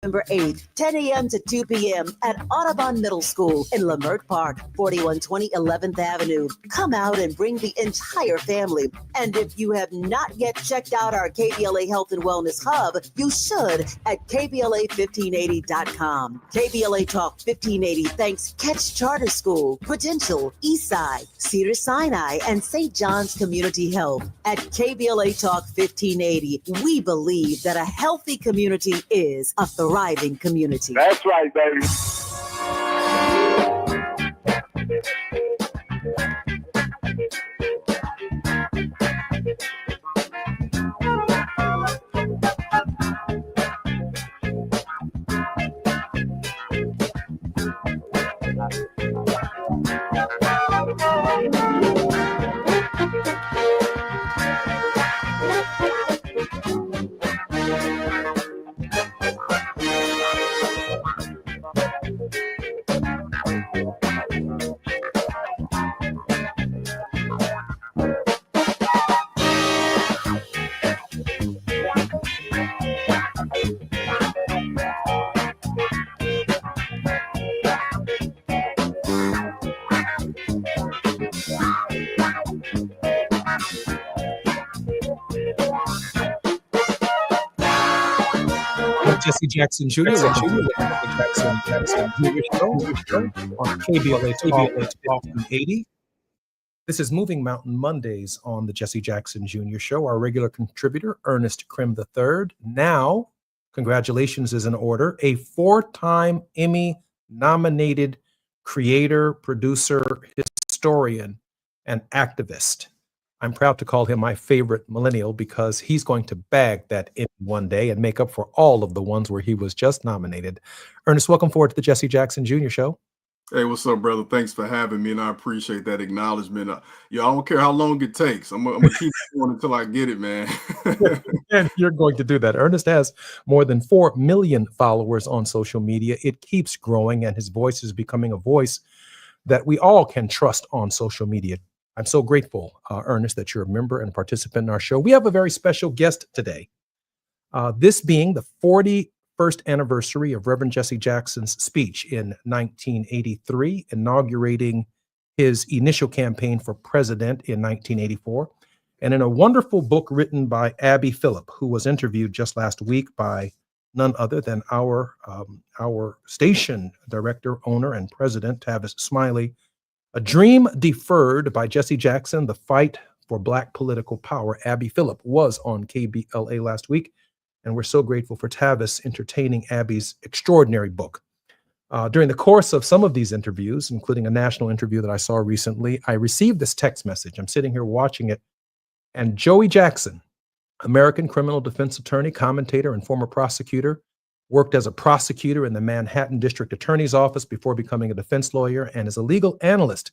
November 8th, 10 a.m. to 2 p.m. at Audubon Middle School in Lamert Park, 4120 11th Avenue. Come out and bring the entire family. And if you have not yet checked out our KBLA Health and Wellness Hub, you should at KBLA1580.com. KBLA Talk 1580 thanks Catch Charter School, Prudential, Eastside, Cedar Sinai, and St. John's Community Health. At KBLA Talk 1580, we believe that a healthy community is a thriving community. That's right, baby. Jesse Jackson Jr. on KBLA 1280. This is Moving Mountain Mondays on the Jesse Jackson Jr. Show. Our regular contributor, Ernest Krim III. Now, congratulations is in order. A 4-time Emmy-nominated creator, producer, historian, and activist. I'm proud to call him my favorite millennial because he's going to bag that Emmy one day and make up for all of the ones where he was just nominated. Ernest, welcome forward to the Jesse Jackson Jr. Show. Hey, what's up, brother? Thanks for having me, and I appreciate that acknowledgement. I don't care how long it takes. I'm gonna keep going until I get it, man. And you're going to do that. Ernest has more than 4 million followers on social media. It keeps growing, and his voice is becoming a voice that we all can trust on social media. I'm so grateful, Ernest, that you're a member and participant in our show. We have a very special guest today. This being the 41st anniversary of Reverend Jesse Jackson's speech in 1983, inaugurating his initial campaign for president in 1984. And in a wonderful book written by Abby Phillip, who was interviewed just last week by none other than our station director, owner, and president, Tavis Smiley, A Dream Deferred by Jesse Jackson, The Fight for Black Political Power. Abby Phillip was on KBLA last week, and we're so grateful for Tavis entertaining Abby's extraordinary book. During the course of some of these interviews, including a national interview that I saw recently, I received this text message. I'm sitting here watching it, and Joey Jackson, American criminal defense attorney, commentator, and former prosecutor, worked as a prosecutor in the Manhattan District Attorney's Office before becoming a defense lawyer, and is a legal analyst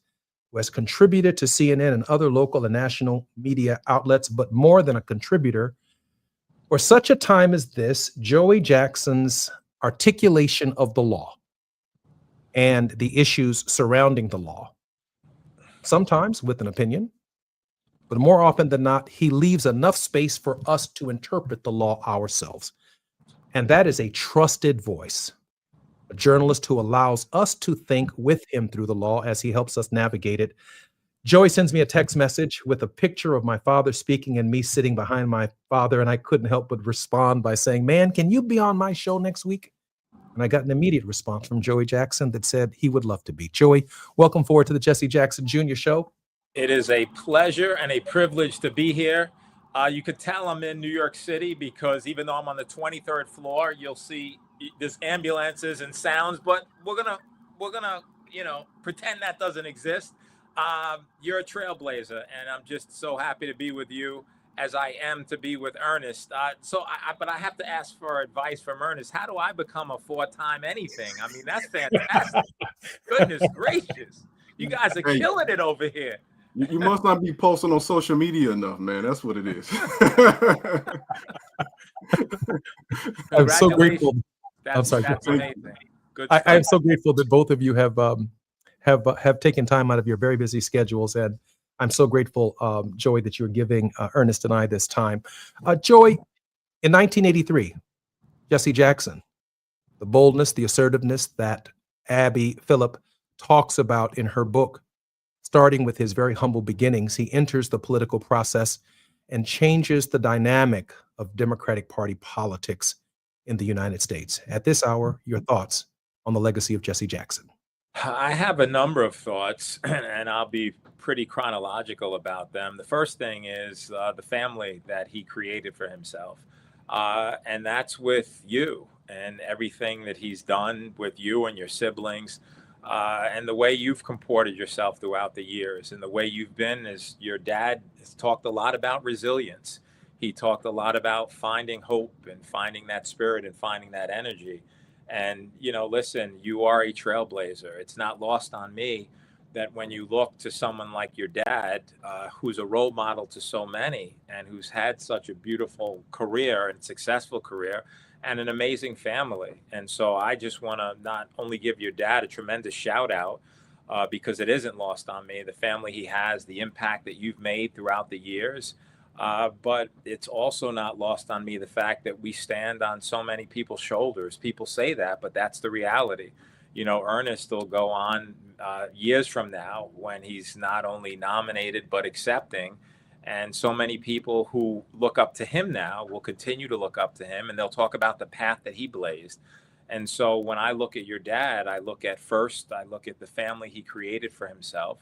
who has contributed to CNN and other local and national media outlets. But more than a contributor, for such a time as this, Joey Jackson's articulation of the law and the issues surrounding the law, sometimes with an opinion, but more often than not, he leaves enough space for us to interpret the law ourselves. And that is a trusted voice, a journalist who allows us to think with him through the law as he helps us navigate it. Joey sends me a text message with a picture of my father speaking and me sitting behind my father, and I couldn't help but respond by saying, "Man, can you be on my show next week?" And I got an immediate response from Joey Jackson that said he would love to be. Joey, welcome forward to the Jesse Jackson Jr. Show. It is a pleasure and a privilege to be here. You could tell I'm in New York City because even though I'm on the 23rd floor, you'll see there's ambulances and sounds, but we're gonna pretend that doesn't exist. You're a trailblazer, and I'm just so happy to be with you as I am to be with Ernest. But I have to ask for advice from Ernest. How do I become a 4-time anything? I mean, that's fantastic. Goodness gracious. You guys are killing it over here. You must not be posting on social media enough, man. That's what it is. I'm so grateful. That's amazing. Good. I am so grateful that both of you have taken time out of your very busy schedules, and I'm so grateful, Joey, that you're giving Ernest and I this time. Joey, in 1983, Jesse Jackson the boldness, the assertiveness that Abby Phillip talks about in her book. Starting with his very humble beginnings, he enters the political process and changes the dynamic of Democratic Party politics in the United States. At this hour, your thoughts on the legacy of Jesse Jackson. I have a number of thoughts, and I'll be pretty chronological about them. The first thing is the family that he created for himself, and that's with you and everything that he's done with you and your siblings, and the way you've comported yourself throughout the years, and the way you've been. As your dad has talked a lot about resilience. He talked a lot about finding hope and finding that spirit and finding that energy. And, listen, you are a trailblazer. It's not lost on me that when you look to someone like your dad, who's a role model to so many and who's had such a beautiful career and successful career and an amazing family. And so I just want to not only give your dad a tremendous shout out, because it isn't lost on me, the family he has, the impact that you've made throughout the years. But it's also not lost on me the fact that we stand on so many people's shoulders. People say that, but that's the reality. Ernest will go on years from now when he's not only nominated, but accepting. And so many people who look up to him now will continue to look up to him, and they'll talk about the path that he blazed. And so when I look at your dad, I look at the family he created for himself.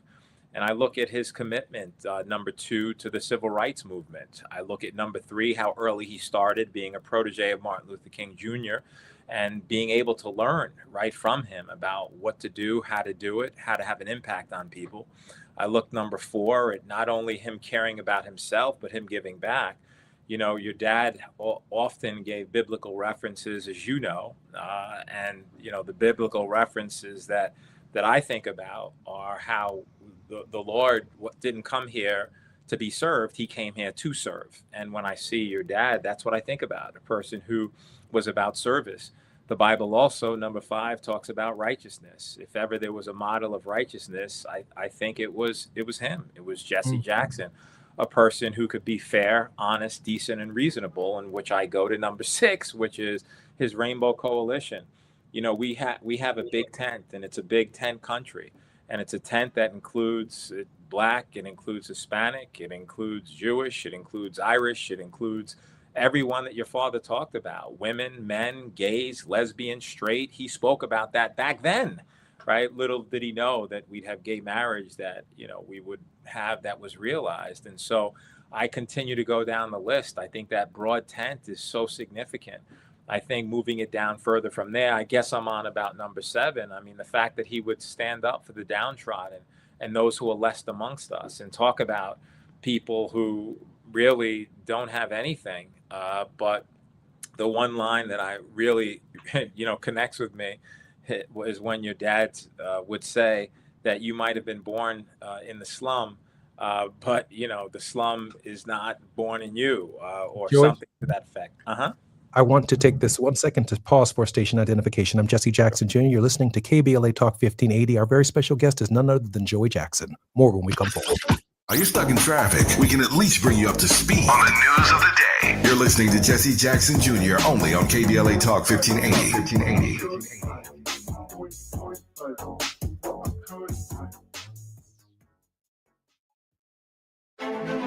And I look at his commitment, number 2, to the civil rights movement. I look at number 3, how early he started being a protege of Martin Luther King Jr. and being able to learn right from him about what to do, how to do it, how to have an impact on people. I look number 4 at not only him caring about himself, but him giving back. Your dad often gave biblical references, as you know, and the biblical references that I think about are how the Lord didn't come here to be served. He came here to serve. And when I see your dad, that's what I think about, a person who was about service. The Bible also, number 5, talks about righteousness. If ever there was a model of righteousness, I think it was him. It was Jesse Jackson, a person who could be fair, honest, decent, and reasonable, in which I go to number 6, which is his Rainbow Coalition. We have a big tent, and it's a big tent country. And it's a tent that includes Black, it includes Hispanic, it includes Jewish, it includes Irish, it includes everyone that your father talked about, women, men, gays, lesbians, straight. He spoke about that back then, right? Little did he know that we'd have gay marriage that, we would have that was realized. And so I continue to go down the list. I think that broad tent is so significant. I think moving it down further from there, I guess I'm on about number 7. I mean, the fact that he would stand up for the downtrodden and those who are less amongst us and talk about people who really don't have anything. But the one line that I really, connects with me is when your dad would say that you might have been born in the slum, but, the slum is not born in you, or George, something to that effect. I want to take this 1 second to pause for station identification. I'm Jesse Jackson Jr. You're listening to KBLA Talk 1580. Our very special guest is none other than Joey Jackson. More when we come forward. Are you stuck in traffic? We can at least bring you up to speed on the news of the day. You're listening to Jesse Jackson Jr. only on KBLA Talk 1580.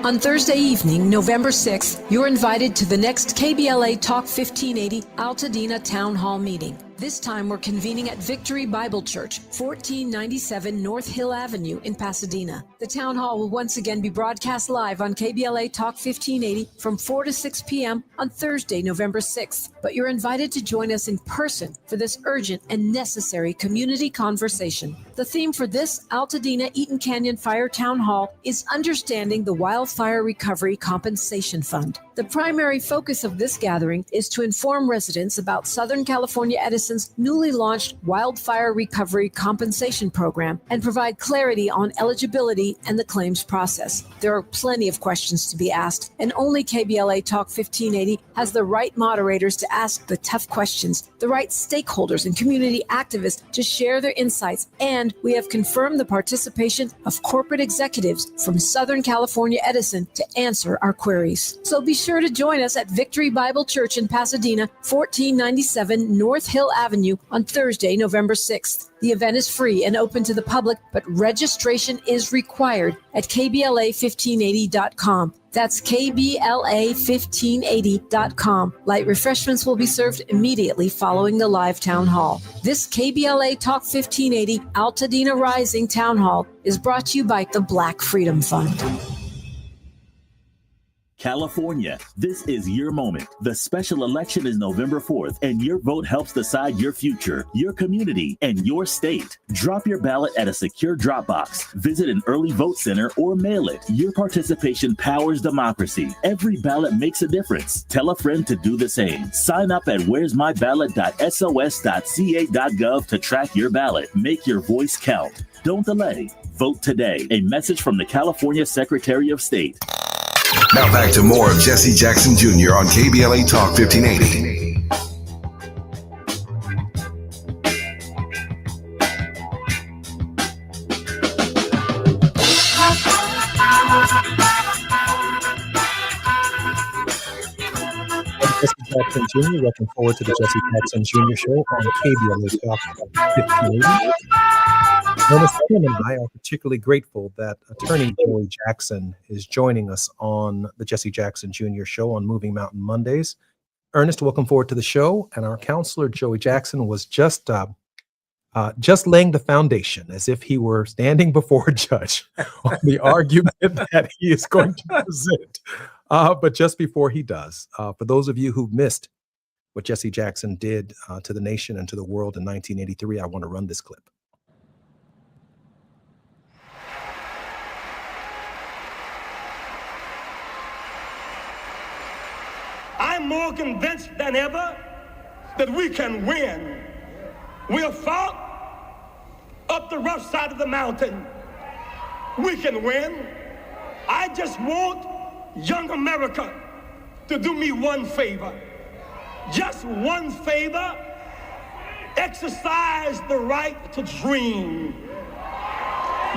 On Thursday evening, November 6th, you're invited to the next KBLA Talk 1580 Altadena Town Hall meeting. This time we're convening at Victory Bible Church, 1497 North Hill Avenue in Pasadena. The town hall will once again be broadcast live on KBLA Talk 1580 from 4 to 6 p.m. on Thursday, November 6th. But you're invited to join us in person for this urgent and necessary community conversation. The theme for this Altadena Eaton Canyon Fire Town Hall is Understanding the Wildfire Recovery Compensation Fund. The primary focus of this gathering is to inform residents about Southern California Edison's newly launched Wildfire Recovery Compensation Program and provide clarity on eligibility and the claims process. There are plenty of questions to be asked, and only KBLA Talk 1580 has the right moderators to ask the tough questions, the right stakeholders and community activists to share their insights, and we have confirmed the participation of corporate executives from Southern California Edison to answer our queries. So be sure to join us at Victory Bible Church in Pasadena, 1497 North Hill Avenue on Thursday, November 6th. The event is free and open to the public, but registration is required at KBLA1580.com. That's KBLA1580.com. Light refreshments will be served immediately following the live town hall. This KBLA Talk 1580 Altadena Rising Town Hall is brought to you by the Black Freedom Fund. California, this is your moment. The special election is November 4th, and your vote helps decide your future, your community, and your state. Drop your ballot at a secure drop box. Visit an early vote center or mail it. Your participation powers democracy. Every ballot makes a difference. Tell a friend to do the same. Sign up at where'smyballot.sos.ca.gov to track your ballot. Make your voice count. Don't delay. Vote today. A message from the California Secretary of State. Now back to more of Jesse Jackson Jr. on KBLA Talk 1580. I'm Jesse Jackson Jr. Looking forward to the Jesse Jackson Jr. Show on KBLA Talk 1580. Ernest and I are particularly grateful that attorney Joey Jackson is joining us on the Jesse Jackson Jr. Show on Moving Mountain Mondays. Ernest, welcome forward to the show. And our counselor, Joey Jackson, was just laying the foundation as if he were standing before a judge on the argument that he is going to present. But just before he does, for those of you who've missed what Jesse Jackson did to the nation and to the world in 1983, I want to run this clip. I'm more convinced than ever that we can win. We have fought up the rough side of the mountain. We can win. I just want young America to do me one favor. Just one favor. Exercise the right to dream.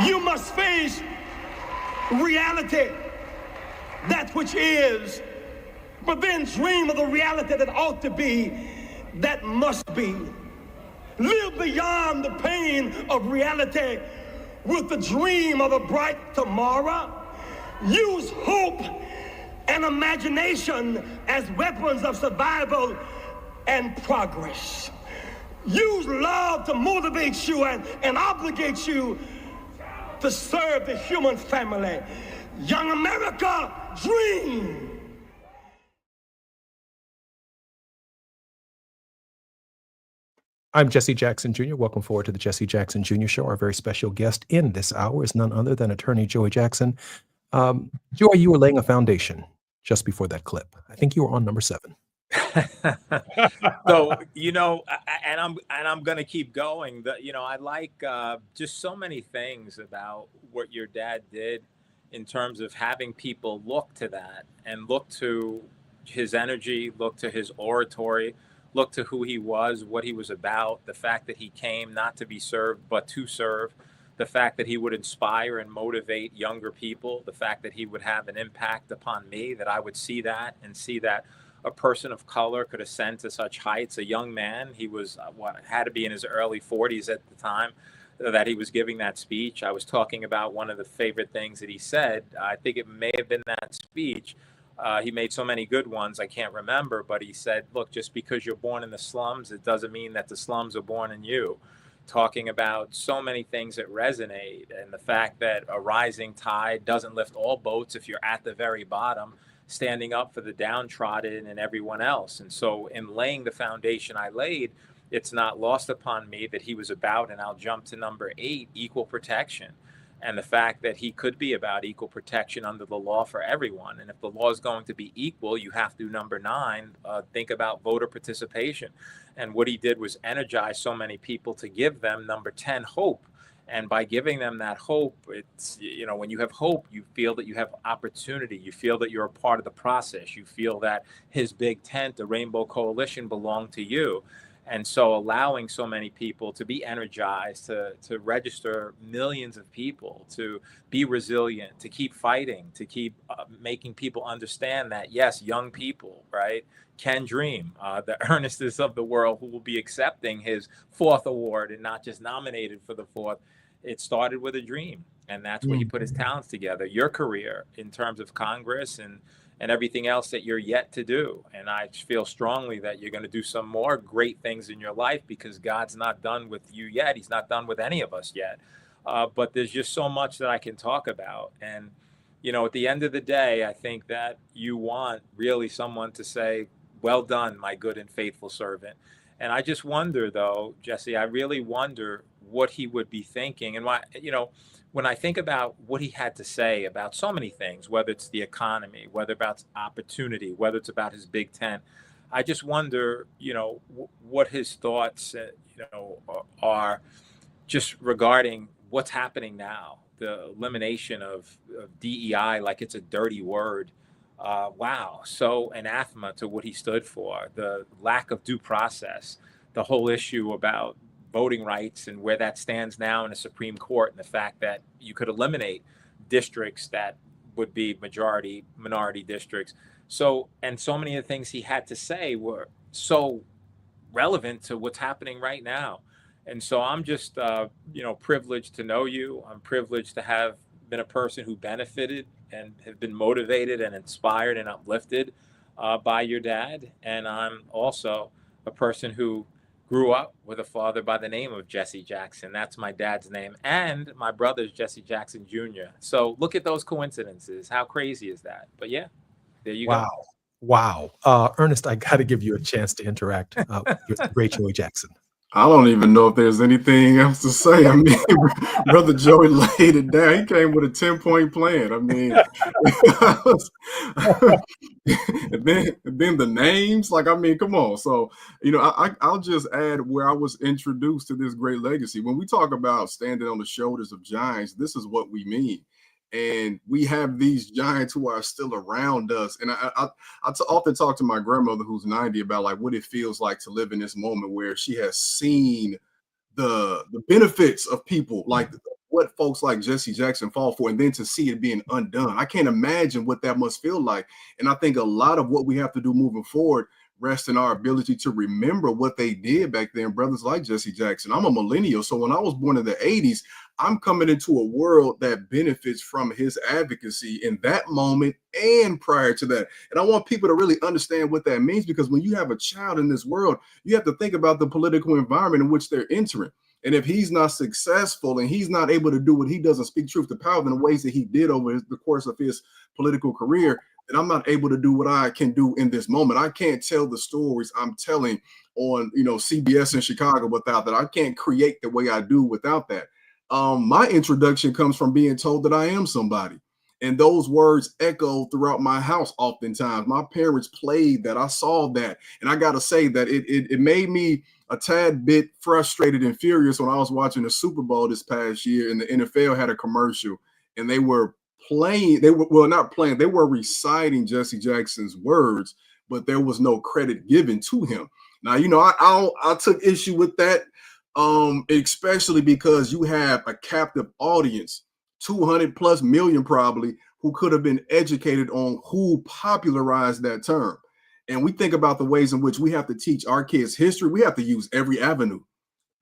You must face reality, that which is, but then dream of the reality that ought to be, that must be. Live beyond the pain of reality with the dream of a bright tomorrow. Use hope and imagination as weapons of survival and progress. Use love to motivate you and obligate you to serve the human family. Young America, dream. I'm Jesse Jackson Jr. Welcome forward to the Jesse Jackson Jr. Show. Our very special guest in this hour is none other than attorney Joey Jackson. Joey, you were laying a foundation just before that clip. I think you were on number 7. So, and I'm going to keep going. I like just so many things about what your dad did in terms of having people look to that and look to his energy, look to his oratory, look to who he was, what he was about, the fact that he came not to be served, but to serve, the fact that he would inspire and motivate younger people, the fact that he would have an impact upon me, that I would see that and see that a person of color could ascend to such heights. A young man, he was had to be in his early 40s at the time that he was giving that speech. I was talking about one of the favorite things that he said. I think it may have been that speech. He made so many good ones, I can't remember, but he said, look, just because you're born in the slums, it doesn't mean that the slums are born in you. Talking about so many things that resonate, and the fact that a rising tide doesn't lift all boats if you're at the very bottom, standing up for the downtrodden and everyone else. And so in laying the foundation I laid, it's not lost upon me that he was about, and I'll jump to number 8, equal protection. And the fact that he could be about equal protection under the law for everyone. And if the law is going to be equal, you have to, number 9, think about voter participation. And what he did was energize so many people to give them, number 10, hope. And by giving them that hope, it's, when you have hope, you feel that you have opportunity. You feel that you're a part of the process. You feel that his big tent, the Rainbow Coalition, belonged to you. And so allowing so many people to be energized, to register millions of people, to be resilient, to keep fighting, to keep making people understand that, yes, young people, right, can dream. The Ernest's of the world who will be accepting his 4th award and not just nominated for the 4th. It started with a dream, and that's where he put his talents together. Your career in terms of Congress and everything else that you're yet to do. And I feel strongly that you're going to do some more great things in your life, because God's not done with you yet. He's not done with any of us yet. But there's just so much that I can talk about. And, you know, at the end of the day, I think that you want really someone to say, well done, my good and faithful servant. And I just wonder, though, Jesse, I really wonder what he would be thinking. And why, you know, when I think about what he had to say about so many things, whether it's the economy, whether about opportunity, whether it's about his Big Ten, I just wonder, you know, what his thoughts, you know, are just regarding what's happening now, the elimination of DEI like it's a dirty word. Wow, so anathema to what he stood for, the lack of due process, the whole issue about voting rights and where that stands now in the Supreme Court, and the fact that you could eliminate districts that would be minority districts. So, and so many of the things he had to say were so relevant to what's happening right now. And so I'm just, you know, privileged to know you. I'm privileged to have been a person who benefited and have been motivated and inspired and uplifted by your dad. And I'm also a person who grew up with a father by the name of Jesse Jackson. That's my dad's name. And my brother's Jesse Jackson Jr. So look at those coincidences. How crazy is that? But yeah, there you go. Wow. Ernest, I got to give you a chance to interact with the great Joey Jackson. I don't even know if there's anything else to say. I mean, Brother Joey laid it down. He came with a 10-point plan. I mean, and then the names, like, I mean, come on. So, you know, I'll just add where I was introduced to this great legacy. When we talk about standing on the shoulders of giants, this is what we mean. And we have these giants who are still around us. And I often talk to my grandmother, who's 90, about like what it feels like to live in this moment where she has seen the benefits of people, like what folks like Jesse Jackson fought for, and then to see it being undone. I can't imagine what that must feel like. And I think a lot of what we have to do moving forward rests in our ability to remember what they did back then, brothers like Jesse Jackson. I'm a millennial, so when I was born in the 80s, I'm coming into a world that benefits from his advocacy in that moment and prior to that. And I want people to really understand what that means, because when you have a child in this world, you have to think about the political environment in which they're entering. And if he's not successful and he's not able to do what he does and speak truth to power in the ways that he did over the course of his political career, then I'm not able to do what I can do in this moment. I can't tell the stories I'm telling on, you know, CBS in Chicago without that. I can't create the way I do without that. My introduction comes from being told that I am somebody. And those words echo throughout my house oftentimes. My parents played that. I saw that. And I got to say that it made me a tad bit frustrated and furious when I was watching the Super Bowl this past year, and the NFL had a commercial, and they were playing, they were not playing, they were reciting Jesse Jackson's words, but there was no credit given to him. Now, you know, I took issue with that, especially because you have a captive audience, 200 plus million probably, who could have been educated on who popularized that term. And we think about the ways in which we have to teach our kids history. We have to use every avenue.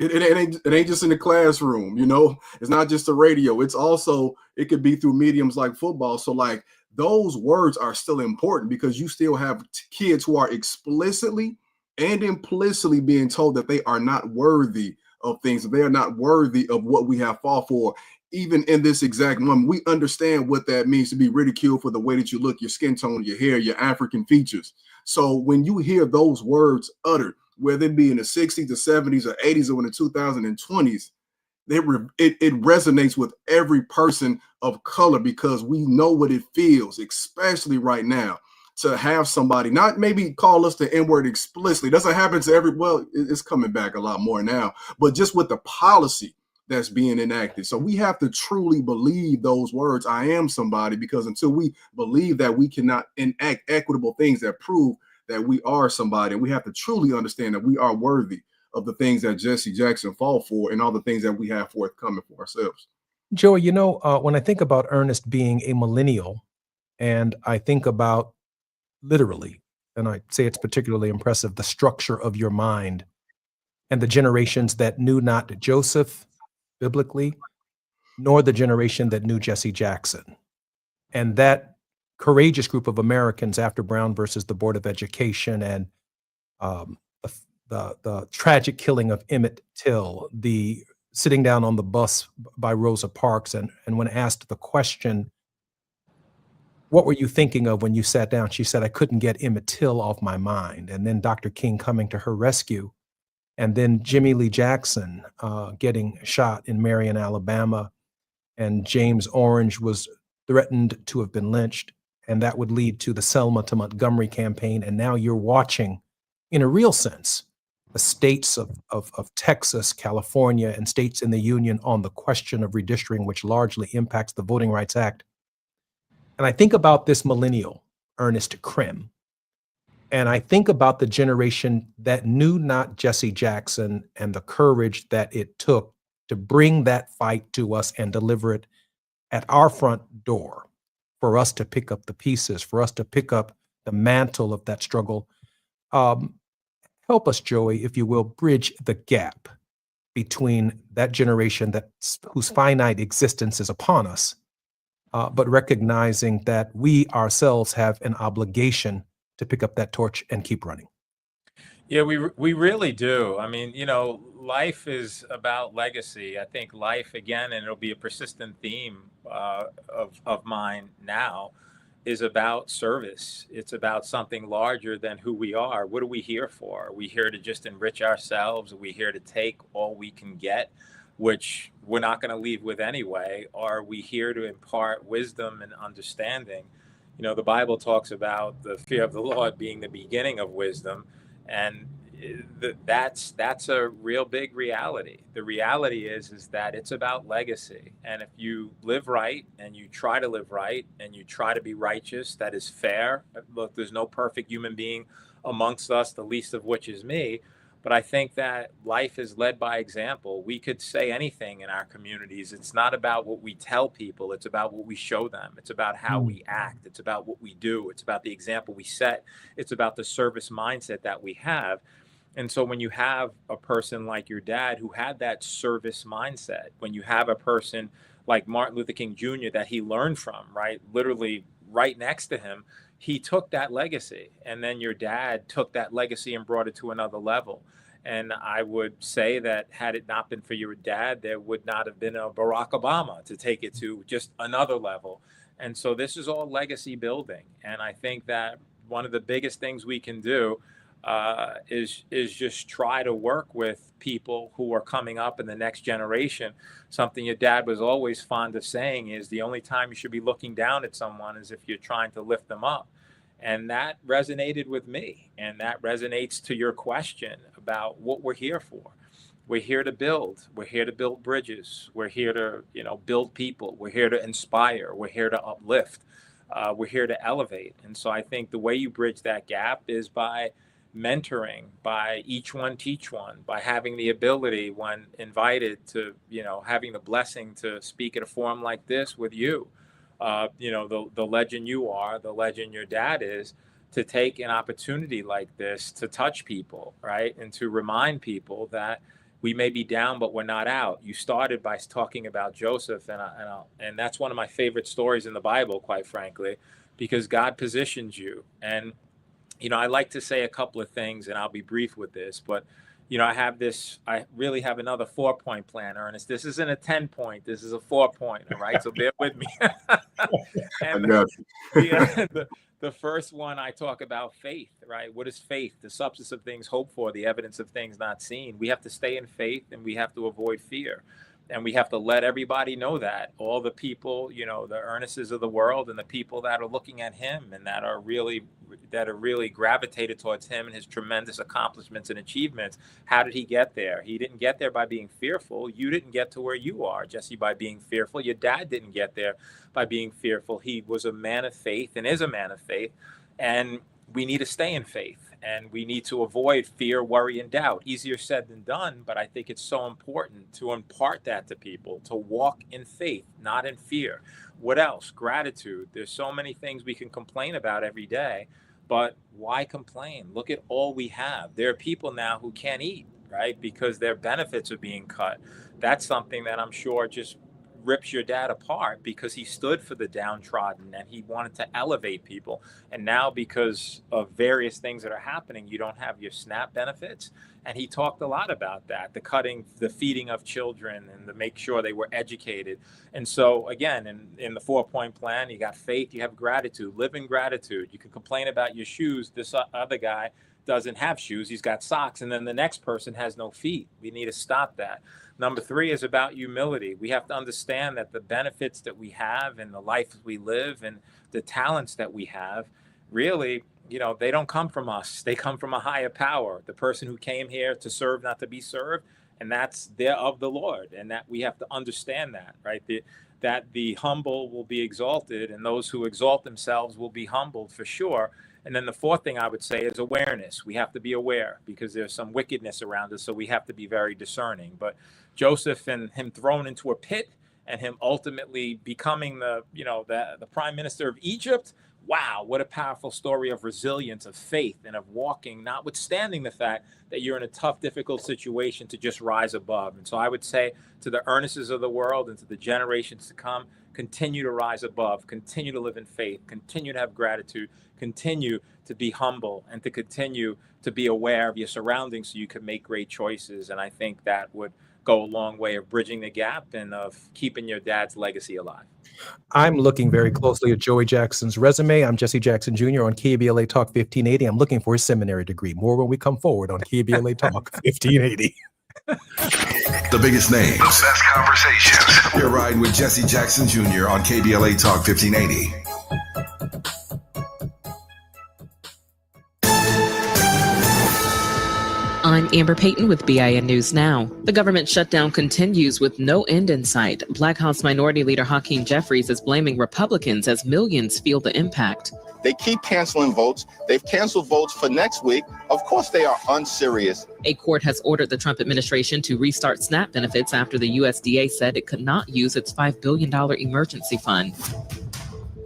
It ain't just in the classroom, you know. It's not just the radio. It's also, it could be through mediums like football. So like those words are still important, because you still have kids who are explicitly and implicitly being told that they are not worthy of things, that they are not worthy of what we have fought for. Even in this exact moment, we understand what that means to be ridiculed for the way that you look, your skin tone, your hair, your African features. So when you hear those words uttered, whether it be in the 60s, the 70s, or 80s, or in the 2020s, it resonates with every person of color, because we know what it feels, especially right now, to have somebody not maybe call us the N-word explicitly. It doesn't happen to well, it's coming back a lot more now, but just with the policy that's being enacted. So we have to truly believe those words, I am somebody, because until we believe that, we cannot enact equitable things that prove that we are somebody. And we have to truly understand that we are worthy of the things that Jesse Jackson fought for and all the things that we have forthcoming for ourselves. Joey, when I think about Ernest being a millennial, and I think about literally, and I say it's particularly impressive, the structure of your mind and the generations that knew not Joseph biblically, nor the generation that knew Jesse Jackson. And that courageous group of Americans after Brown versus the Board of Education and the tragic killing of Emmett Till, the sitting down on the bus by Rosa Parks, and when asked the question, what were you thinking of when you sat down? She said, I couldn't get Emmett Till off my mind. And then Dr. King coming to her rescue. And then Jimmy Lee Jackson getting shot in Marion, Alabama. And James Orange was threatened to have been lynched. And that would lead to the Selma to Montgomery campaign. And now you're watching, in a real sense, the states of Texas, California, and states in the union on the question of redistricting, which largely impacts the Voting Rights Act. And I think about this millennial, Ernest Krim, and I think about the generation that knew not Jesse Jackson and the courage that it took to bring that fight to us and deliver it at our front door, for us to pick up the pieces, for us to pick up the mantle of that struggle. Help us, Joey, if you will, bridge the gap between that generation whose finite existence is upon us, but recognizing that we ourselves have an obligation to pick up that torch and keep running. Yeah, we really do. I mean, life is about legacy. I think life, again, and it'll be a persistent theme of mine now, is about service. It's about something larger than who we are. What are we here for? Are we here to just enrich ourselves? Are we here to take all we can get, which we're not going to leave with anyway? Or are we here to impart wisdom and understanding? The Bible talks about the fear of the Lord being the beginning of wisdom. And that's a real big reality. The reality is that it's about legacy. And if you live right and you try to live right and you try to be righteous, that is fair. Look, there's no perfect human being amongst us, the least of which is me. But I think that life is led by example. We could say anything in our communities. It's not about what we tell people. It's about what we show them. It's about how we act. It's about what we do. It's about the example we set. It's about the service mindset that we have. And so when you have a person like your dad who had that service mindset, when you have a person like Martin Luther King Jr. that he learned from, right, literally right next to him, he took that legacy. And then your dad took that legacy and brought it to another level. And I would say that had it not been for your dad, there would not have been a Barack Obama to take it to just another level. And so this is all legacy building. And I think that one of the biggest things we can do is just try to work with people who are coming up in the next generation. Something your dad was always fond of saying is the only time you should be looking down at someone is if you're trying to lift them up. And that resonated with me. And that resonates to your question about what we're here for. We're here to build. We're here to build bridges. We're here to, build people. We're here to inspire. We're here to uplift. We're here to elevate. And so I think the way you bridge that gap is by mentoring, by each one teach one, by having the ability when invited to, having the blessing to speak at a forum like this with you, the legend you are, the legend your dad is, to take an opportunity like this to touch people, right? And to remind people that we may be down, but we're not out. You started by talking about Joseph, and that's one of my favorite stories in the Bible, quite frankly, because God positions you. And I like to say a couple of things, and I'll be brief with this, but, I really have another 4-point plan, Ernest. This isn't a 10-point. This is a 4-point, all right? So bear with me. And the first one, I talk about faith, right? What is faith? The substance of things hoped for, the evidence of things not seen. We have to stay in faith, and we have to avoid fear. And we have to let everybody know that, all the people, the Ernestes of the world and the people that are looking at him and that are really gravitated towards him and his tremendous accomplishments and achievements. How did he get there? He didn't get there by being fearful. You didn't get to where you are, Jesse, by being fearful. Your dad didn't get there by being fearful. He was a man of faith and is a man of faith. And we need to stay in faith, and we need to avoid fear, worry, and doubt. Easier said than done, but I think it's so important to impart that to people, to walk in faith, not in fear. What else? Gratitude. There's so many things we can complain about every day, but why complain? Look at all we have. There are people now who can't eat, right? Because their benefits are being cut. That's something that I'm sure just rips your dad apart, because he stood for the downtrodden and he wanted to elevate people. And now, because of various things that are happening, you don't have your SNAP benefits. And he talked a lot about that, the feeding of children, and to make sure they were educated. And so again, in the 4-point plan, you got faith, you have gratitude, live in gratitude. You can complain about your shoes. This other guy doesn't have shoes, he's got socks, and then the next person has no feet. We need to stop that. Number 3 is about humility. We have to understand that the benefits that we have and the life we live and the talents that we have, really, they don't come from us. They come from a higher power, the person who came here to serve, not to be served, and they're of the Lord. And that we have to understand that, right? That the humble will be exalted, and those who exalt themselves will be humbled, for sure. And then the 4th thing I would say is awareness. We have to be aware, because there's some wickedness around us, so we have to be very discerning. But Joseph and him thrown into a pit, and him ultimately becoming the prime minister of Egypt. Wow, what a powerful story of resilience, of faith, and of walking, notwithstanding the fact that you're in a tough, difficult situation, to just rise above. And so I would say to the Ernestes of the world and to the generations to come, continue to rise above, continue to live in faith, continue to have gratitude, continue to be humble, and to continue to be aware of your surroundings so you can make great choices. And I think that would go a long way of bridging the gap and of keeping your dad's legacy alive. I'm looking very closely at Joey Jackson's resume. I'm Jesse Jackson Jr. on KBLA Talk 1580. I'm looking for a seminary degree. More when we come forward on KBLA Talk 1580. The biggest names, the best conversations. You're riding with Jesse Jackson Jr. on KBLA Talk 1580. I'm Amber Payton with BIN News Now. The government shutdown continues with no end in sight. Black House Minority Leader Hakeem Jeffries is blaming Republicans as millions feel the impact. They keep canceling votes. They've canceled votes for next week. Of course, they are unserious. A court has ordered the Trump administration to restart SNAP benefits after the USDA said it could not use its $5 billion emergency fund.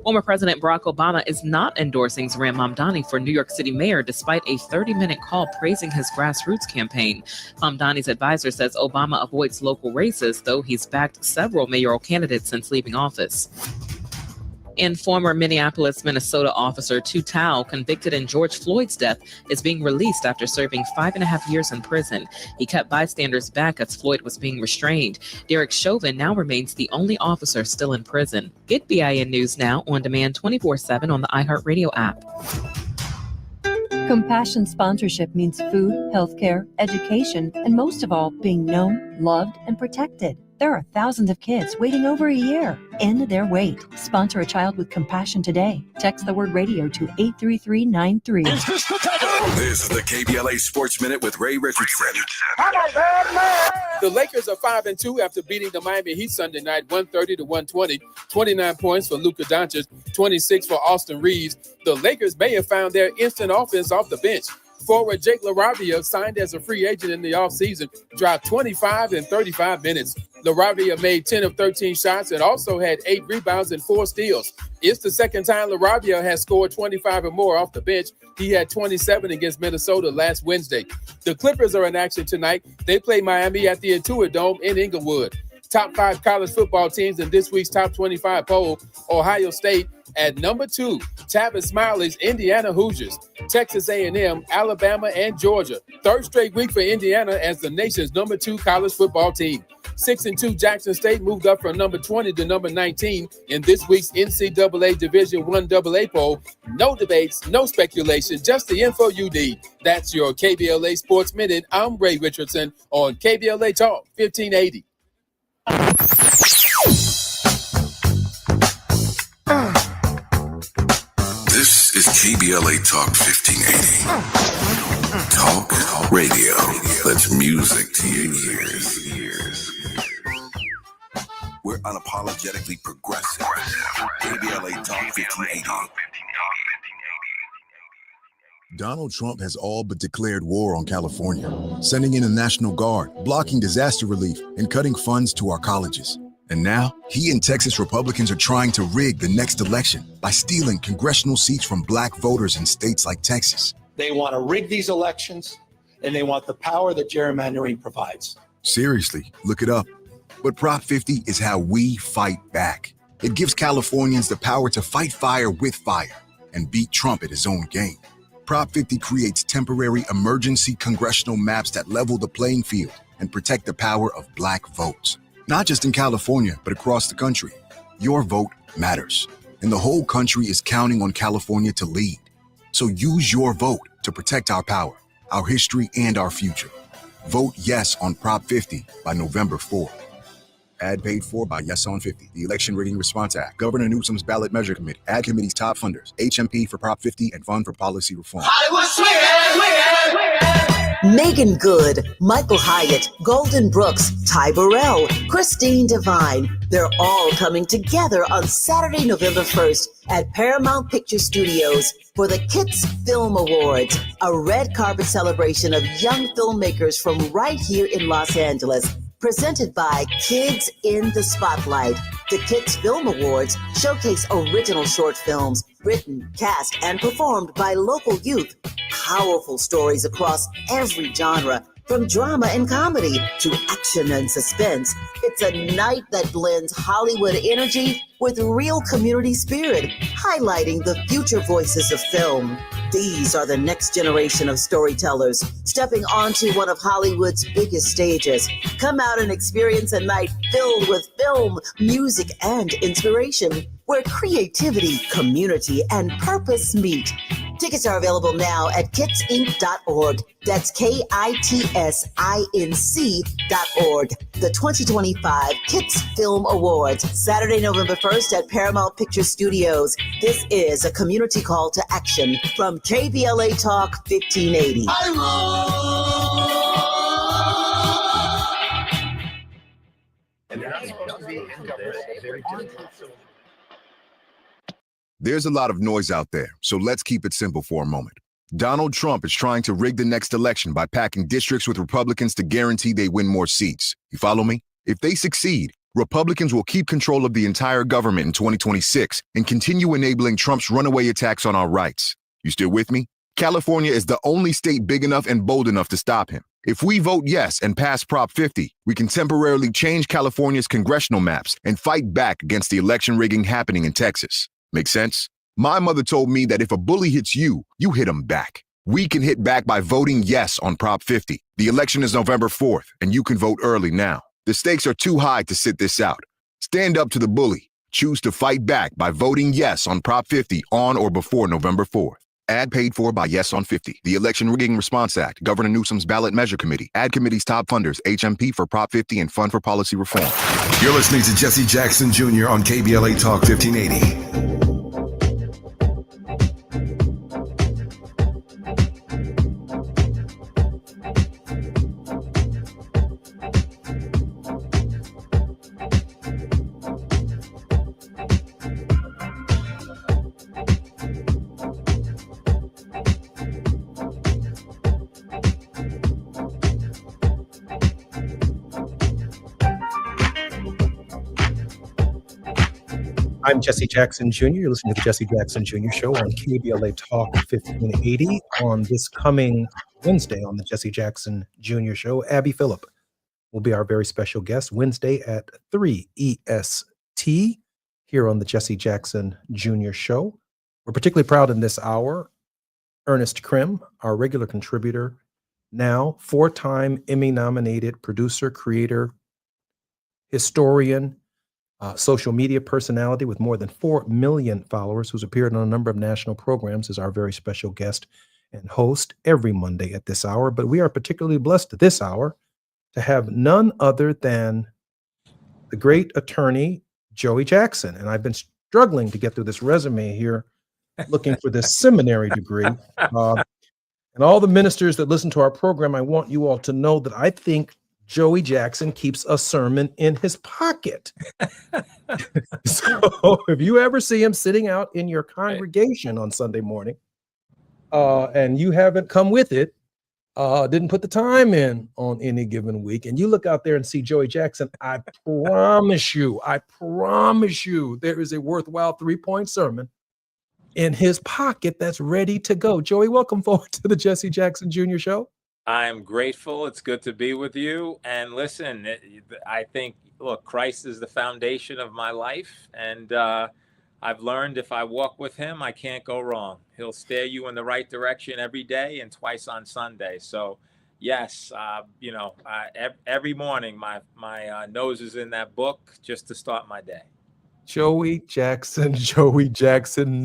Former President Barack Obama is not endorsing Zohran Mamdani for New York City mayor, despite a 30-minute call praising his grassroots campaign. Mamdani's advisor says Obama avoids local races, though he's backed several mayoral candidates since leaving office. And former Minneapolis, Minnesota officer Tu Tao, convicted in George Floyd's death, is being released after serving 5.5 years in prison. He kept bystanders back as Floyd was being restrained. Derek Chauvin now remains the only officer still in prison. Get BIN News Now on demand 24/7 on the iHeartRadio app. Compassion sponsorship means food, healthcare, education, and most of all, being known, loved, and protected. There are thousands of kids waiting over a year. End their wait. Sponsor a child with compassion today. Text the word radio to 83393. This is the KBLA Sports Minute with Ray Richardson. The Lakers are 5-2 after beating the Miami Heat Sunday night 130-120. 29 points for Luka Doncic, 26 for Austin Reeves. The Lakers may have found their instant offense off the bench. Forward Jake LaRavia, signed as a free agent in the offseason, dropped 25 in 35 minutes. LaRavia made 10 of 13 shots and also had 8 rebounds and 4 steals. It's the second time LaRavia has scored 25 or more off the bench. He had 27 against Minnesota last Wednesday. The Clippers are in action tonight. They play Miami at the Intuit Dome in Inglewood. Top 5 college football teams in this week's Top 25 poll: Ohio State at number 2, Tavis Smiley's Indiana Hoosiers, Texas A&M, Alabama, and Georgia. Third straight week for Indiana as the nation's number 2 college football team. 6-2 Jackson State moved up from number 20 to number 19 in this week's NCAA Division I AA poll. No debates, no speculation, just the info you need. That's your KBLA Sports Minute. I'm Ray Richardson on KBLA Talk 1580. This is KBLA Talk 1580. Talk radio. That's music to your ears. We're unapologetically progressive. KBLA Talk 1580. Donald Trump has all but declared war on California, sending in a National Guard, blocking disaster relief, and cutting funds to our colleges. And now, he and Texas Republicans are trying to rig the next election by stealing congressional seats from black voters in states like Texas. They want to rig these elections, and they want the power that gerrymandering provides. Seriously, look it up. But Prop 50 is how we fight back. It gives Californians the power to fight fire with fire and beat Trump at his own game. Prop 50 creates temporary emergency congressional maps that level the playing field and protect the power of black votes. Not just in California, but across the country. Your vote matters, and the whole country is counting on California to lead. So use your vote to protect our power, our history, and our future. Vote yes on Prop 50 by November 4th. Ad paid for by Yes on 50, the Election Rigging Response Act, Governor Newsom's Ballot Measure Committee, Ad Committee's top funders, HMP for Prop 50, and Fund for Policy Reform. Megan Good, Michael Hyatt, Golden Brooks, Ty Burrell, Christine Devine. They're all coming together on Saturday, November 1st at Paramount Picture Studios for the Kids Film Awards, a red carpet celebration of young filmmakers from right here in Los Angeles. Presented by Kids in the Spotlight. The Kids Film Awards showcase original short films written, cast, and performed by local youth. Powerful stories across every genre, from drama and comedy to action and suspense. It's a night that blends Hollywood energy with real community spirit, highlighting the future voices of film. These are the next generation of storytellers stepping onto one of Hollywood's biggest stages. Come out and experience a night filled with film, music, and inspiration, where creativity, community, and purpose meet. Tickets are available now at kitsinc.org. That's KITSINC.org. The 2025 Kids Film Awards, Saturday, November 1st at Paramount Picture Studios. This is a community call to action from KBLA Talk 1580. There's a lot of noise out there, so let's keep it simple for a moment. Donald Trump is trying to rig the next election by packing districts with Republicans to guarantee they win more seats. You follow me? If they succeed, Republicans will keep control of the entire government in 2026 and continue enabling Trump's runaway attacks on our rights. You still with me? California is the only state big enough and bold enough to stop him. If we vote yes and pass Prop 50, we can temporarily change California's congressional maps and fight back against the election rigging happening in Texas. Make sense? My mother told me that if a bully hits you, you hit him back. We can hit back by voting yes on Prop 50. The election is November 4th, and you can vote early now. The stakes are too high to sit this out. Stand up to the bully. Choose to fight back by voting yes on Prop 50 on or before November 4th. Ad paid for by Yes on 50, the Election Rigging Response Act, Governor Newsom's Ballot Measure Committee, Ad Committee's top funders, HMP for Prop 50 and Fund for Policy Reform. You're listening to Jesse Jackson Jr. on KBLA Talk 1580. I'm Jesse Jackson Jr. You're listening to the Jesse Jackson Jr. Show on KBLA Talk 1580. On this coming Wednesday on the Jesse Jackson Jr. Show, Abby Phillip will be our very special guest Wednesday at 3 EST here on the Jesse Jackson Jr. Show. We're particularly proud in this hour, Ernest Krim, our regular contributor, now 4-time Emmy-nominated producer, creator, historian, social media personality with more than 4 million followers, who's appeared on a number of national programs, is our very special guest and host every Monday at this hour. But we are particularly blessed this hour to have none other than the great attorney, Joey Jackson. And I've been struggling to get through this resume here, looking for this seminary degree. And all the ministers that listen to our program, I want you all to know that I think Joey Jackson keeps a sermon in his pocket. So if you ever see him sitting out in your congregation on Sunday morning, and you haven't come with it, didn't put the time in on any given week, and you look out there and see Joey Jackson, I promise you, there is a worthwhile 3-point sermon in his pocket that's ready to go. Joey, welcome forward to the Jesse Jackson Jr. Show. I'm grateful. It's good to be with you. And listen, I think, look, Christ is the foundation of my life. And I've learned if I walk with him, I can't go wrong. He'll steer you in the right direction every day and twice on Sunday. So, yes, every morning my nose is in that book just to start my day. Joey Jackson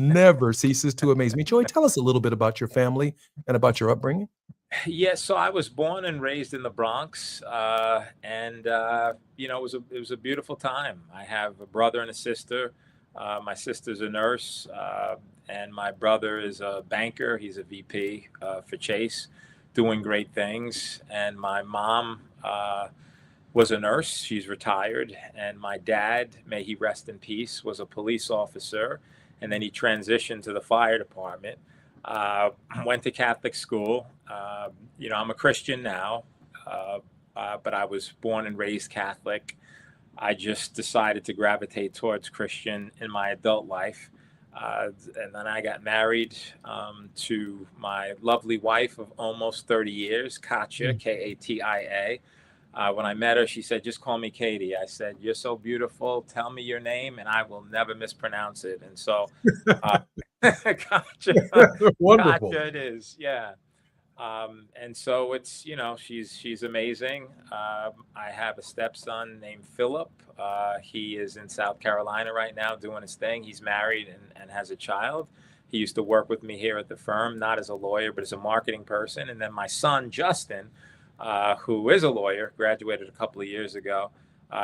never ceases to amaze me. Joey, tell us a little bit about your family and about your upbringing. Yes, so I was born and raised in the Bronx, and it was a beautiful time. I have a brother and a sister. My sister's a nurse, and my brother is a banker. He's a VP for Chase, doing great things. And my mom was a nurse. She's retired. And my dad, may he rest in peace, was a police officer, and then he transitioned to the fire department. Went to Catholic school. I'm a Christian now, but I was born and raised Catholic. I just decided to gravitate towards Christian in my adult life. And then I got married to my lovely wife of almost 30 years, Katya, Katia. When I met her, she said, "Just call me Katie." I said, "You're so beautiful. Tell me your name and I will never mispronounce it." And so Katya, Wonderful. Katya it is. Yeah. And so it's, she's amazing. I have a stepson named Philip. He is in South Carolina right now doing his thing. He's married and has a child. He used to work with me here at the firm, not as a lawyer, but as a marketing person. And then my son, Justin, who is a lawyer, graduated a couple of years ago.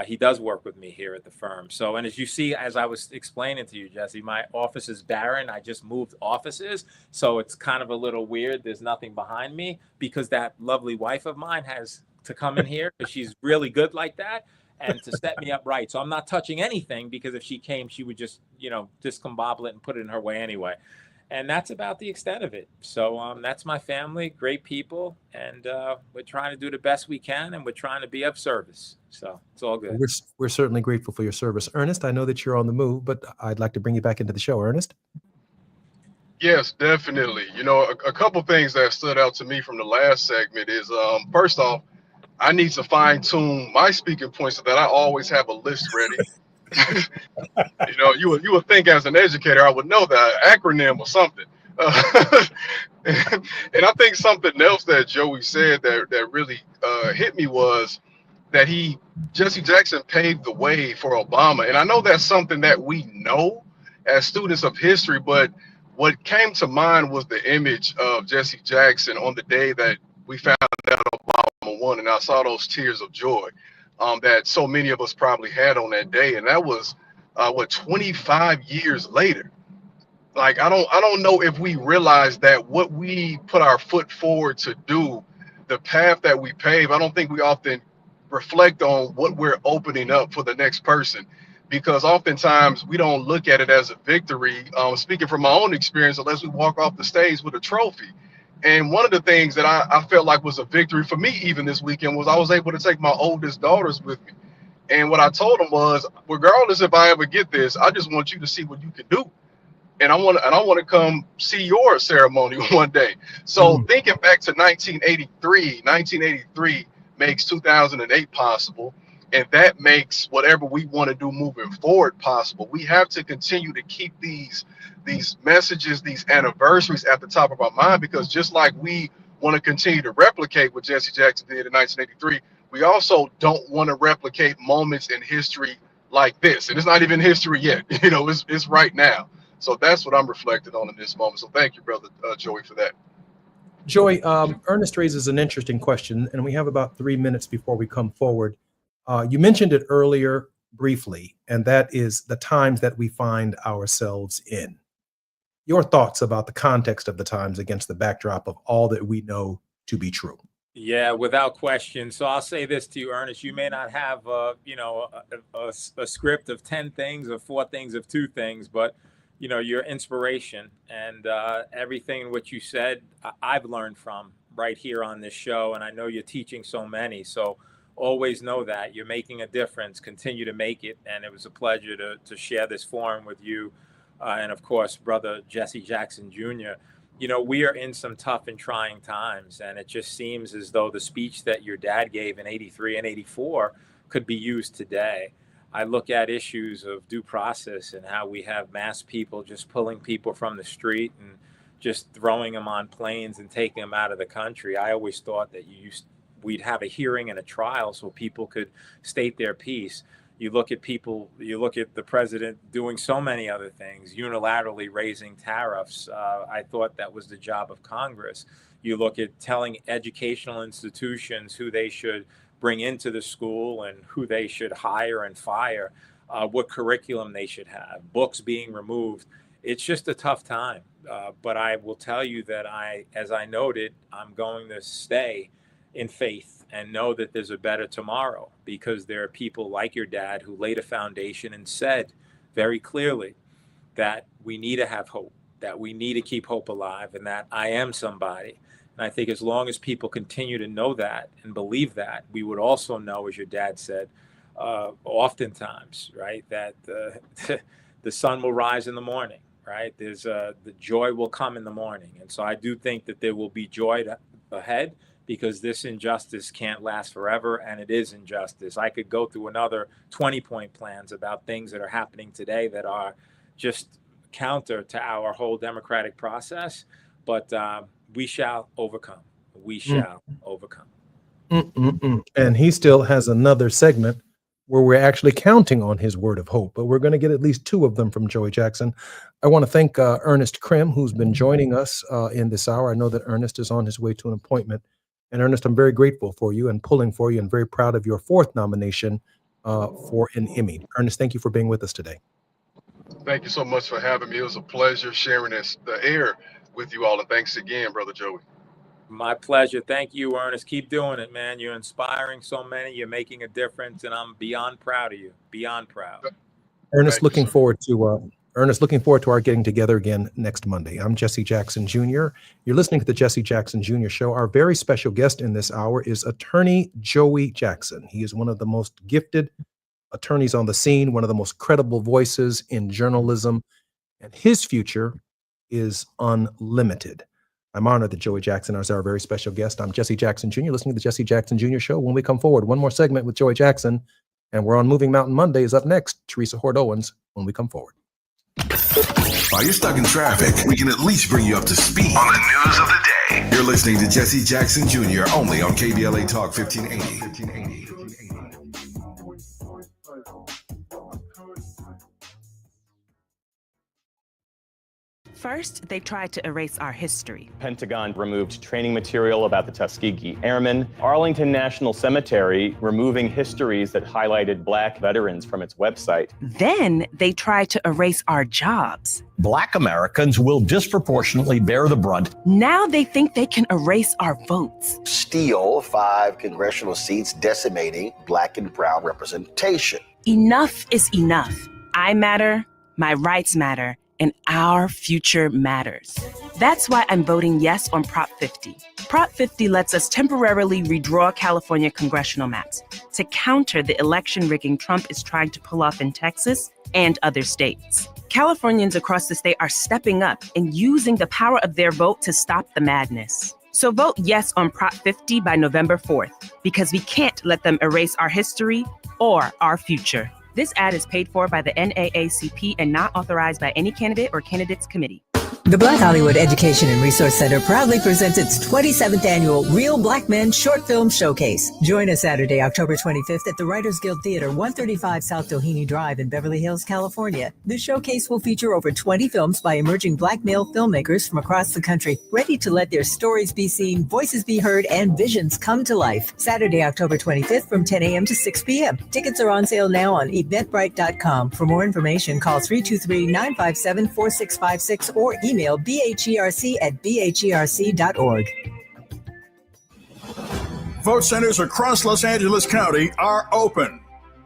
He does work with me here at the firm. So, and as you see, as I was explaining to you, Jesse, my office is barren. I just moved offices. So it's kind of a little weird. There's nothing behind me because that lovely wife of mine has to come in here because she's really good like that and to set me up right. So I'm not touching anything because if she came, she would just, discombobulate and put it in her way anyway. And that's about the extent of it. So that's my family, great people, and we're trying to do the best we can, and we're trying to be of service. So it's all good. We're certainly grateful for your service. Ernest, I know that you're on the move, but I'd like to bring you back into the show. Ernest? Yes, definitely. A couple things that stood out to me from the last segment is, first off, I need to fine tune my speaking points so that I always have a list ready. You would think as an educator, I would know that acronym or something. And I think something else that Joey said that really hit me was that Jesse Jackson paved the way for Obama. And I know that's something that we know as students of history, but what came to mind was the image of Jesse Jackson on the day that we found out Obama won, and I saw those tears of joy that so many of us probably had on that day. And that was 25 years later. Like, I don't know if we realize that what we put our foot forward to do, the path that we pave, I don't think we often reflect on what we're opening up for the next person, because oftentimes we don't look at it as a victory. Speaking from my own experience, unless we walk off the stage with a trophy. And one of the things that I felt like was a victory for me even this weekend was I was able to take my oldest daughters with me. And what I told them was, regardless if I ever get this, I just want you to see what you can do. And I want to come see your ceremony one day. So thinking back to 1983 makes 2008 possible. And that makes whatever we want to do moving forward possible. We have to continue to keep these messages, these anniversaries at the top of our mind, because just like we want to continue to replicate what Jesse Jackson did in 1983, we also don't want to replicate moments in history like this. And it's not even history yet. It's right now. So that's what I'm reflecting on in this moment. So thank you, brother Joey, for that. Joey, Ernest raises an interesting question, and we have about 3 minutes before we come forward. You mentioned it earlier briefly, and that is the times that we find ourselves in. Your thoughts about the context of the times against the backdrop of all that we know to be true. Yeah, without question. So I'll say this to you, Ernest. You may not have, a script of 10 things or 4 things of 2 things, but your inspiration, and everything what you said, I've learned from right here on this show. And I know you're teaching so many. So always know that you're making a difference. Continue to make it. And it was a pleasure to share this forum with you. And of course, brother Jesse Jackson Jr. We are in some tough and trying times. And it just seems as though the speech that your dad gave in 83 and 84 could be used today. I look at issues of due process and how we have mass people just pulling people from the street and just throwing them on planes and taking them out of the country. I always thought that we'd have a hearing and a trial so people could state their piece. You look at the president doing so many other things, unilaterally raising tariffs. I thought that was the job of Congress. You look at telling educational institutions who they should bring into the school and who they should hire and fire, what curriculum they should have, books being removed. It's just a tough time. But I will tell you that as I noted, I'm going to stay in faith and know that there's a better tomorrow, because there are people like your dad who laid a foundation and said very clearly that we need to have hope, that we need to keep hope alive, and that I am somebody. And I think as long as people continue to know that and believe that, we would also know, as your dad said, oftentimes, right, that the sun will rise in the morning, right? The joy will come in the morning. And so I do think that there will be joy ahead, because this injustice can't last forever, and it is injustice. I could go through another 20-point plans about things that are happening today that are just counter to our whole democratic process, but we shall overcome. We shall overcome. And he still has another segment where we're actually counting on his word of hope, but we're going to get at least two of them from Joey Jackson. I want to thank Ernest Krim, who's been joining us in this hour. I know that Ernest is on his way to an appointment. And Ernest, I'm very grateful for you and pulling for you, and very proud of your fourth nomination for an Emmy. Ernest, thank you for being with us today. Thank you so much for having me. It was a pleasure sharing the air with you all. And thanks again, Brother Joey. My pleasure. Thank you, Ernest. Keep doing it, man. You're inspiring so many. You're making a difference, and I'm beyond proud of you. Beyond proud. Ernest, looking forward to our getting together again next Monday. I'm Jesse Jackson Jr. You're listening to the Jesse Jackson Jr. Show. Our very special guest in this hour is attorney Joey Jackson. He is one of the most gifted attorneys on the scene, one of the most credible voices in journalism, and his future is unlimited. I'm honored that Joey Jackson is our very special guest. I'm Jesse Jackson Jr. listening to the Jesse Jackson Jr. Show. When we come forward, one more segment with Joey Jackson, and we're on Moving Mountain Mondays. Up next, Teresa Hort Owens, when we come forward. While you're stuck in traffic, we can at least bring you up to speed on the news of the day. You're listening to Jesse Jackson Jr. only on KBLA Talk 1580. First, they tried to erase our history. Pentagon removed training material about the Tuskegee Airmen. Arlington National Cemetery removing histories that highlighted Black veterans from its website. Then they tried to erase our jobs. Black Americans will disproportionately bear the brunt. Now they think they can erase our votes. Steal 5 congressional seats, decimating Black and brown representation. Enough is enough. I matter, my rights matter, and our future matters. That's why I'm voting yes on Prop 50. Prop 50 lets us temporarily redraw California congressional maps to counter the election rigging Trump is trying to pull off in Texas and other states. Californians across the state are stepping up and using the power of their vote to stop the madness. So vote yes on Prop 50 by November 4th, because we can't let them erase our history or our future. This ad is paid for by the NAACP and not authorized by any candidate or candidates committee. The Black Hollywood Education and Resource Center proudly presents its 27th annual Real Black Men Short Film Showcase. Join us Saturday, October 25th at the Writers Guild Theater, 135 South Doheny Drive in Beverly Hills, California. The showcase will feature over 20 films by emerging Black male filmmakers from across the country, ready to let their stories be seen, voices be heard, and visions come to life. Saturday, October 25th from 10 a.m. to 6 p.m. Tickets are on sale now on eventbrite.com. For more information, call 323-957-4656 or email bherc@bherc.org. Vote centers across Los Angeles County are open.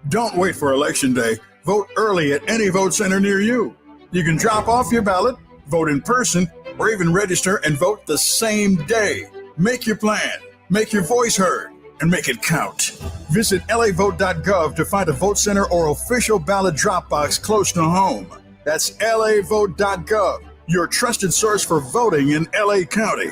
Don't wait for Election Day. Vote early at any vote center near you. You can drop off your ballot, vote in person, or even register and vote the same day. Make your plan, make your voice heard, and make it count. Visit lavote.gov to find a vote center or official ballot drop box close to home. That's lavote.gov, your trusted source for voting in LA County.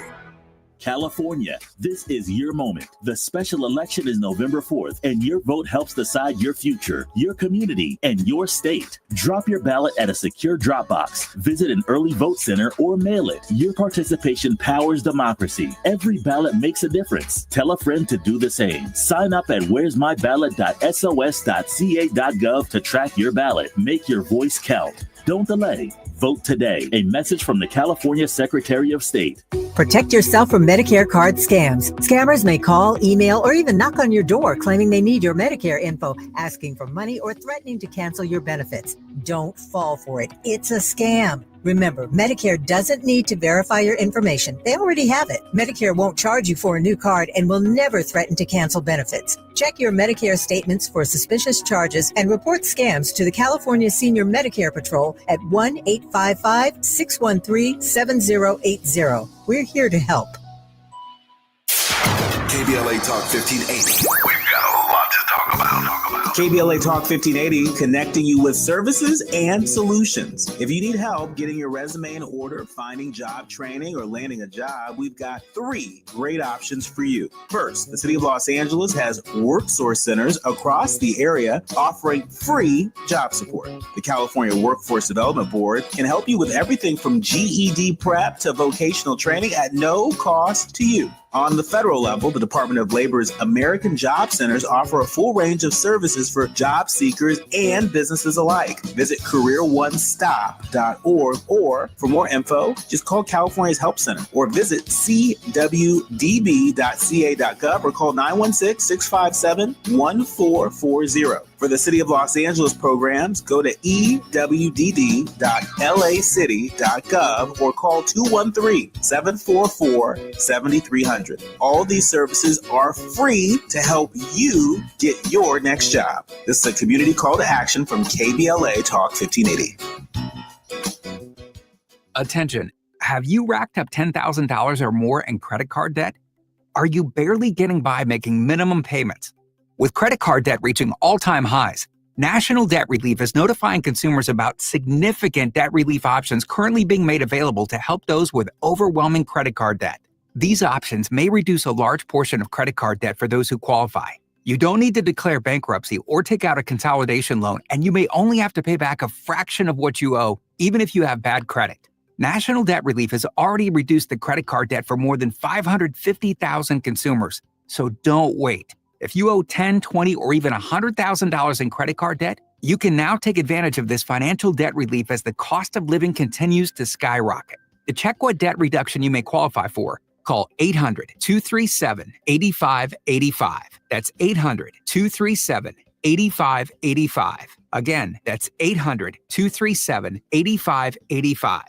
California, this is your moment. The special election is November 4th, and your vote helps decide your future, your community, and your state. Drop your ballot at a secure drop box. Visit an early vote center or mail it. Your participation powers democracy. Every ballot makes a difference. Tell a friend to do the same. Sign up at where'smyballot.sos.ca.gov to track your ballot. Make your voice count. Don't delay. Vote today. A message from the California Secretary of State. Protect yourself from Medicare card scams. Scammers may call, email, or even knock on your door claiming they need your Medicare info, asking for money or threatening to cancel your benefits. Don't fall for it. It's a scam. Remember, Medicare doesn't need to verify your information. They already have it. Medicare won't charge you for a new card and will never threaten to cancel benefits. Check your Medicare statements for suspicious charges and report scams to the California Senior Medicare Patrol at 1-855-613-7080. We're here to help. KBLA Talk 1580. We've got a lot to talk about. KBLA Talk 1580, connecting you with services and solutions. If you need help getting your resume in order, finding job training, or landing a job, we've got 3 great options for you. First, the City of Los Angeles has WorkSource centers across the area offering free job support. The California Workforce Development Board can help you with everything from GED prep to vocational training at no cost to you. On the federal level, the Department of Labor's American Job Centers offer a full range of services for job seekers and businesses alike. Visit careeronestop.org, or for more info, just call California's Help Center or visit cwdb.ca.gov or call 916-657-1440. For the City of Los Angeles programs, go to ewd.lacity.gov or call 213-744-7300. All these services are free to help you get your next job. This is a community call to action from KBLA Talk 1580. Attention. Have you racked up $10,000 or more in credit card debt? Are you barely getting by making minimum payments? With credit card debt reaching all-time highs, National Debt Relief is notifying consumers about significant debt relief options currently being made available to help those with overwhelming credit card debt. These options may reduce a large portion of credit card debt for those who qualify. You don't need to declare bankruptcy or take out a consolidation loan, and you may only have to pay back a fraction of what you owe, even if you have bad credit. National Debt Relief has already reduced the credit card debt for more than 550,000 consumers, so don't wait. If you owe $10,000, $20,000, or even $100,000 in credit card debt, you can now take advantage of this financial debt relief as the cost of living continues to skyrocket. To check what debt reduction you may qualify for, call 800-237-8585. That's 800-237-8585. Again, that's 800-237-8585.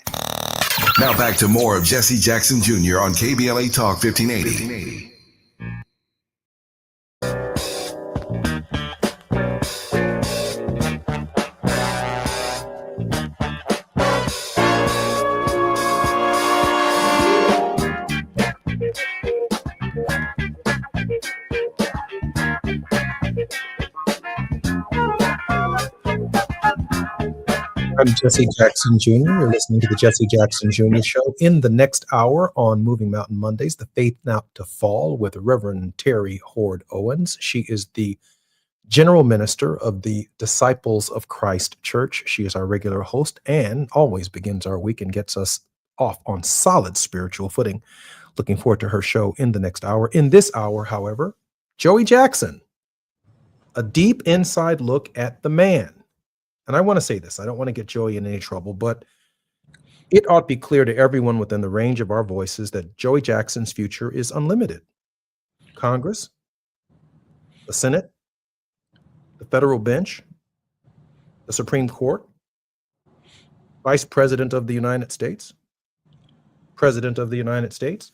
Now back to more of Jesse Jackson Jr. on KBLA Talk 1580. I'm Jesse Jackson Jr. You're listening to the Jesse Jackson Jr. Show. In the next hour on Moving Mountain Mondays, The Faith Not to Fall with Reverend Terry Hord Owens. She is the General Minister of the Disciples of Christ Church. She is our regular host and always begins our week and gets us off on solid spiritual footing. Looking forward to her show in the next hour. In this hour, however, Joey Jackson, a deep inside look at the man. And I want to say this, I don't want to get Joey in any trouble, but it ought to be clear to everyone within the range of our voices that Joey Jackson's future is unlimited. Congress, the Senate, the federal bench, the Supreme Court, Vice President of the United States, President of the United States,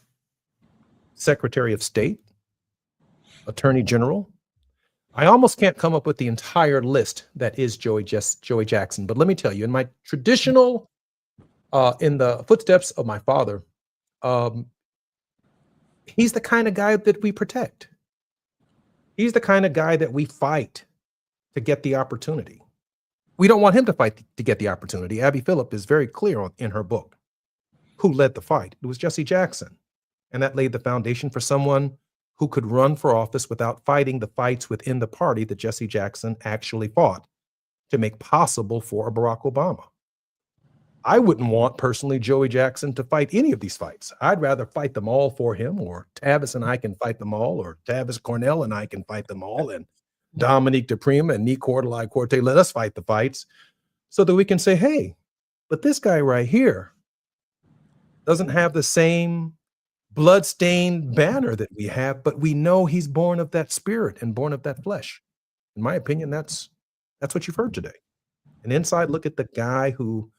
Secretary of State, Attorney General, I almost can't come up with the entire list that is Joey Jackson. But let me tell you, in my traditional, in the footsteps of my father, he's the kind of guy that we protect. He's the kind of guy that we fight to get the opportunity. We don't want him to fight to get the opportunity. Abby Phillip is very clear in her book who led the fight. It was Jesse Jackson. And that laid the foundation for someone who could run for office without fighting the fights within the party that Jesse Jackson actually fought to make possible for a Barack Obama. I wouldn't want personally Joey Jackson to fight any of these fights. I'd rather fight them all for him, or Tavis and I can fight them all, or Tavis Cornell and I can fight them all, and Dominique DePrima and Nick Corte, let us fight the fights so that we can say, hey, but this guy right here doesn't have the same bloodstained banner that we have, but we know he's born of that spirit and born of that flesh. In my opinion, that's what you've heard today. An inside look at the guy who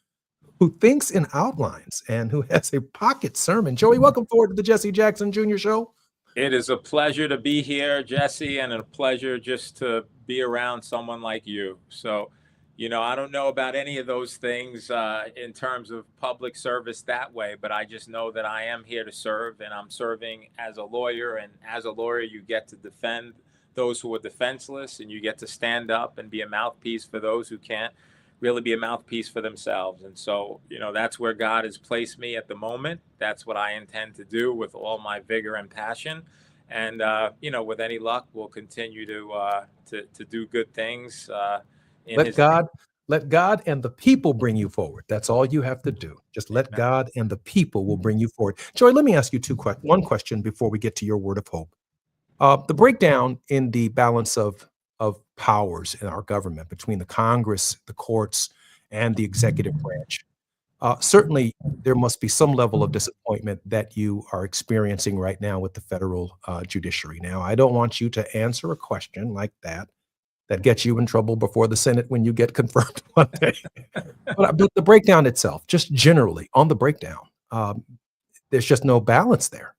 thinks in outlines and who has a pocket sermon. Joey, welcome forward to the Jesse Jackson Jr. Show. It is a pleasure to be here, Jesse, and a pleasure just to be around someone like you. So, I don't know about any of those things in terms of public service that way, but I just know that I am here to serve, and I'm serving as a lawyer. And as a lawyer, you get to defend those who are defenseless, and you get to stand up and be a mouthpiece for those who can't really be a mouthpiece for themselves. And so, that's where God has placed me at the moment. That's what I intend to do with all my vigor and passion. And, with any luck, we'll continue to do good things. Let God and the people bring you forward. That's all you have to do. Just let God and the people will bring you forward. Joy, let me ask you one question before we get to your word of hope. The breakdown in the balance of powers in our government between the Congress, the courts, and the executive branch. Certainly, there must be some level of disappointment that you are experiencing right now with the federal judiciary. Now, I don't want you to answer a question like that gets you in trouble before the Senate when you get confirmed one day. But the breakdown itself, just generally on the breakdown, there's just no balance there.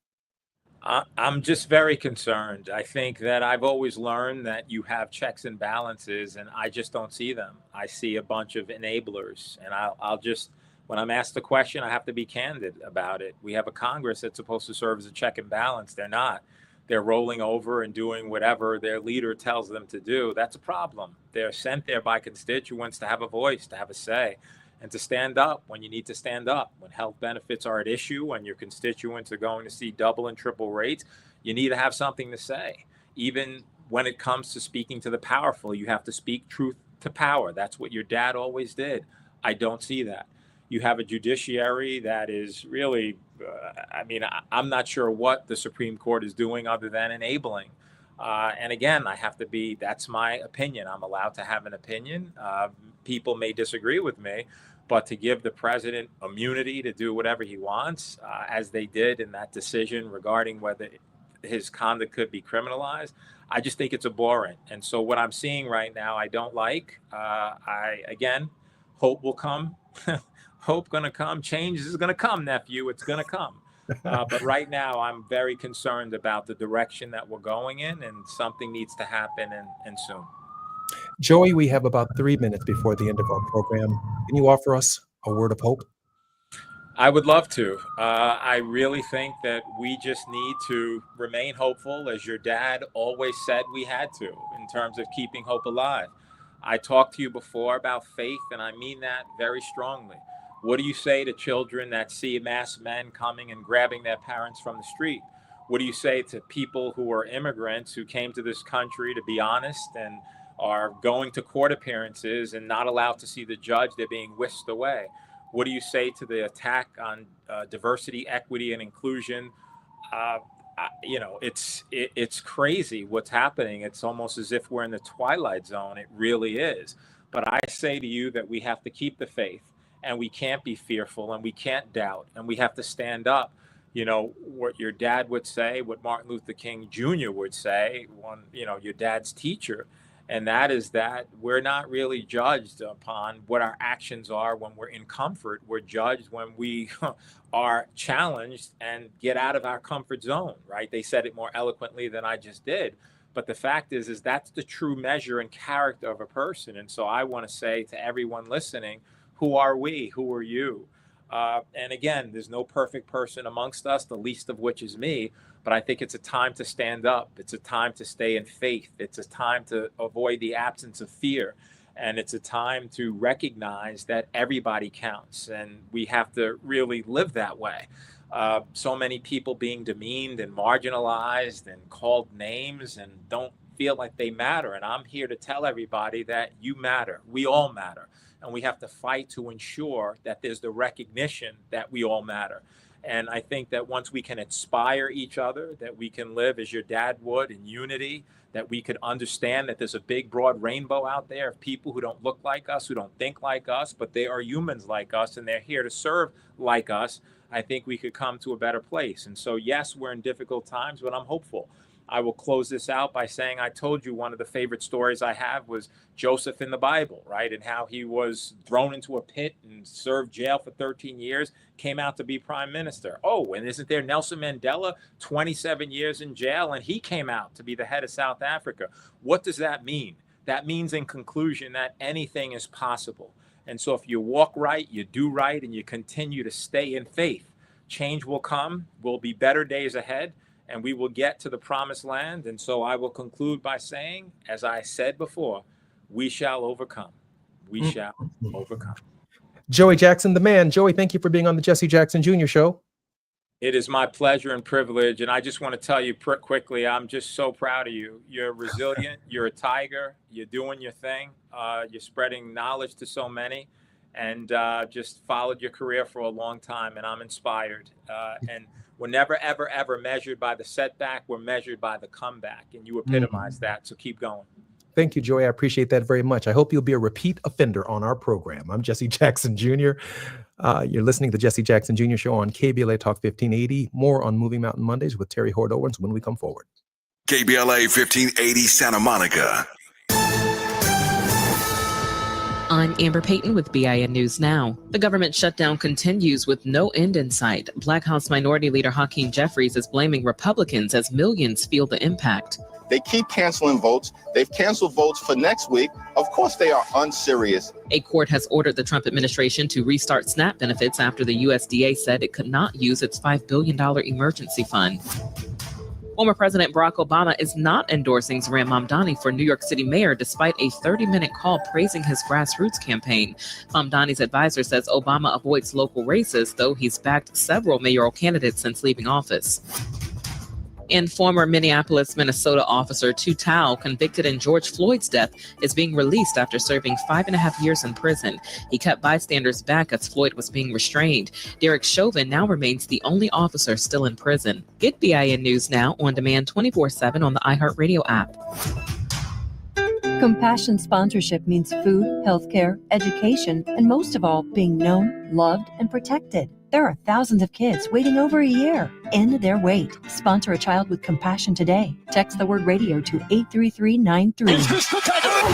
I'm just very concerned. I think that I've always learned that you have checks and balances, and I just don't see them. I see a bunch of enablers, and I'll just, when I'm asked the question, I have to be candid about it. We have a Congress that's supposed to serve as a check and balance. They're not. They're rolling over and doing whatever their leader tells them to do. That's a problem. They're sent there by constituents to have a voice, to have a say, and to stand up when you need to stand up. When health benefits are at issue, when your constituents are going to see double and triple rates, you need to have something to say. Even when it comes to speaking to the powerful, you have to speak truth to power. That's what your dad always did. I don't see that. You have a judiciary that is really, I'm not sure what the Supreme Court is doing other than enabling. And again, that's my opinion. I'm allowed to have an opinion. People may disagree with me, but to give the president immunity to do whatever he wants, as they did in that decision regarding whether his conduct could be criminalized, I just think it's abhorrent. And so what I'm seeing right now, I don't like. Hope will come. Hope going to come. Change is going to come, nephew. It's going to come. But right now, I'm very concerned about the direction that we're going in, and something needs to happen and soon. Joey, we have about 3 minutes before the end of our program. Can you offer us a word of hope? I would love to. I really think that we just need to remain hopeful, as your dad always said we had to, in terms of keeping hope alive. I talked to you before about faith, and I mean that very strongly. What do you say to children that see masked men coming and grabbing their parents from the street? What do you say to people who are immigrants who came to this country to be honest and are going to court appearances and not allowed to see the judge? They're being whisked away. What do you say to the attack on diversity, equity, and inclusion? It's crazy what's happening. It's almost as if we're in the twilight zone. It really is. But I say to you that we have to keep the faith, and we can't be fearful, and we can't doubt, and we have to stand up. What your dad would say, what Martin Luther King Jr. would say, your dad's teacher, and that is that we're not really judged upon what our actions are when we're in comfort. We're judged when we are challenged and get out of our comfort zone, right? They said it more eloquently than I just did. But the fact is that's the true measure and character of a person. And so I want to say to everyone listening, who are we? Who are you? And again, there's no perfect person amongst us, the least of which is me. But I think it's a time to stand up. It's a time to stay in faith. It's a time to avoid the absence of fear. And it's a time to recognize that everybody counts. And we have to really live that way. So many people being demeaned and marginalized and called names and don't feel like they matter. And I'm here to tell everybody that you matter. We all matter. And we have to fight to ensure that there's the recognition that we all matter. And I think that once we can inspire each other, that we can live as your dad would in unity, that we could understand that there's a big, broad rainbow out there of people who don't look like us, who don't think like us, but they are humans like us, and they're here to serve like us. I think we could come to a better place. And so, yes, we're in difficult times, but I'm hopeful. I will close this out by saying I told you one of the favorite stories I have was Joseph in the Bible, right? And how he was thrown into a pit and served jail for 13 years, came out to be prime minister. Oh, and isn't there Nelson Mandela, 27 years in jail, and he came out to be the head of South Africa. What does that mean? That means, in conclusion, that anything is possible. And so if you walk right, you do right, and you continue to stay in faith, change will come, will be better days ahead, and we will get to the promised land. And so I will conclude by saying, as I said before, we shall overcome. We shall overcome. Joey Jackson, the man. Joey, thank you for being on the Jesse Jackson Jr. Show. It is my pleasure and privilege. And I just want to tell you quickly, I'm just so proud of you. You're resilient. You're a tiger. You're doing your thing. You're spreading knowledge to so many. And just followed your career for a long time. And I'm inspired. And we're never, ever, ever measured by the setback. We're measured by the comeback. And you epitomize that. So keep going. Thank you, Joey. I appreciate that very much. I hope you'll be a repeat offender on our program. I'm Jesse Jackson Jr. You're listening to the Jesse Jackson Jr. Show on KBLA Talk 1580. More on Moving Mountain Mondays with Terry Hord Owens when we come forward. KBLA 1580 Santa Monica. I'm Amber Payton with BIN News Now. The government shutdown continues with no end in sight. Black House Minority Leader Hakeem Jeffries is blaming Republicans as millions feel the impact. They keep canceling votes. They've canceled votes for next week. Of course, they are unserious. A court has ordered the Trump administration to restart SNAP benefits after the USDA said it could not use its $5 billion emergency fund. Former President Barack Obama is not endorsing Zohran Mamdani for New York City mayor despite a 30-minute call praising his grassroots campaign. Mamdani's advisor says Obama avoids local races, though he's backed several mayoral candidates since leaving office. And former Minneapolis, Minnesota officer Tu Tao, convicted in George Floyd's death, is being released after serving 5.5 years in prison. He kept bystanders back as Floyd was being restrained. Derek Chauvin now remains the only officer still in prison. Get BIN News Now on demand 24/7 on the iHeartRadio app. Compassion sponsorship means food, healthcare, education, and most of all, being known, loved, and protected. There are thousands of kids waiting over a year. End their wait. Sponsor a child with compassion today. Text the word radio to 83393.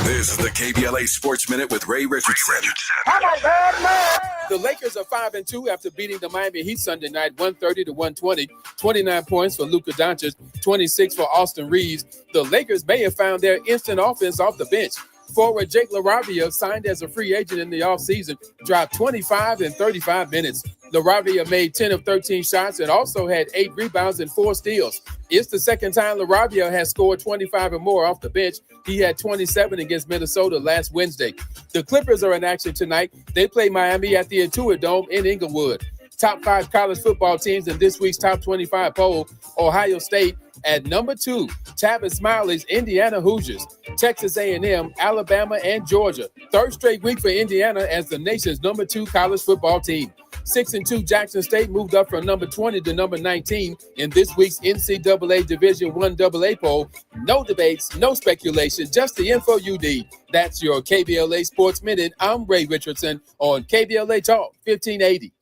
This is the KBLA Sports Minute with Ray Richardson. I'm a bad man. The Lakers are 5-2 after beating the Miami Heat Sunday night, 130-120. 29 points for Luka Doncic, 26 for Austin Reeves. The Lakers may have found their instant offense off the bench. Forward Jake LaRavia, signed as a free agent in the offseason, dropped 25 in 35 minutes. LaRavia made 10 of 13 shots and also had 8 rebounds and 4 steals. It's the second time LaRavia has scored 25 or more off the bench. He had 27 against Minnesota last Wednesday. The Clippers are in action tonight. They play Miami at the Intuit Dome in Inglewood. Top 5 college football teams in this week's top 25 poll: Ohio State at number 2, Tavis Smiley's Indiana Hoosiers, Texas A&M, Alabama, and Georgia. Third straight week for Indiana as the nation's number 2 college football team. 6-2 Jackson State moved up from number 20 to number 19 in this week's NCAA Division I AA poll. No debates, no speculation, just the info you need. That's your KBLA Sports Minute. I'm Ray Richardson on KBLA Talk 1580.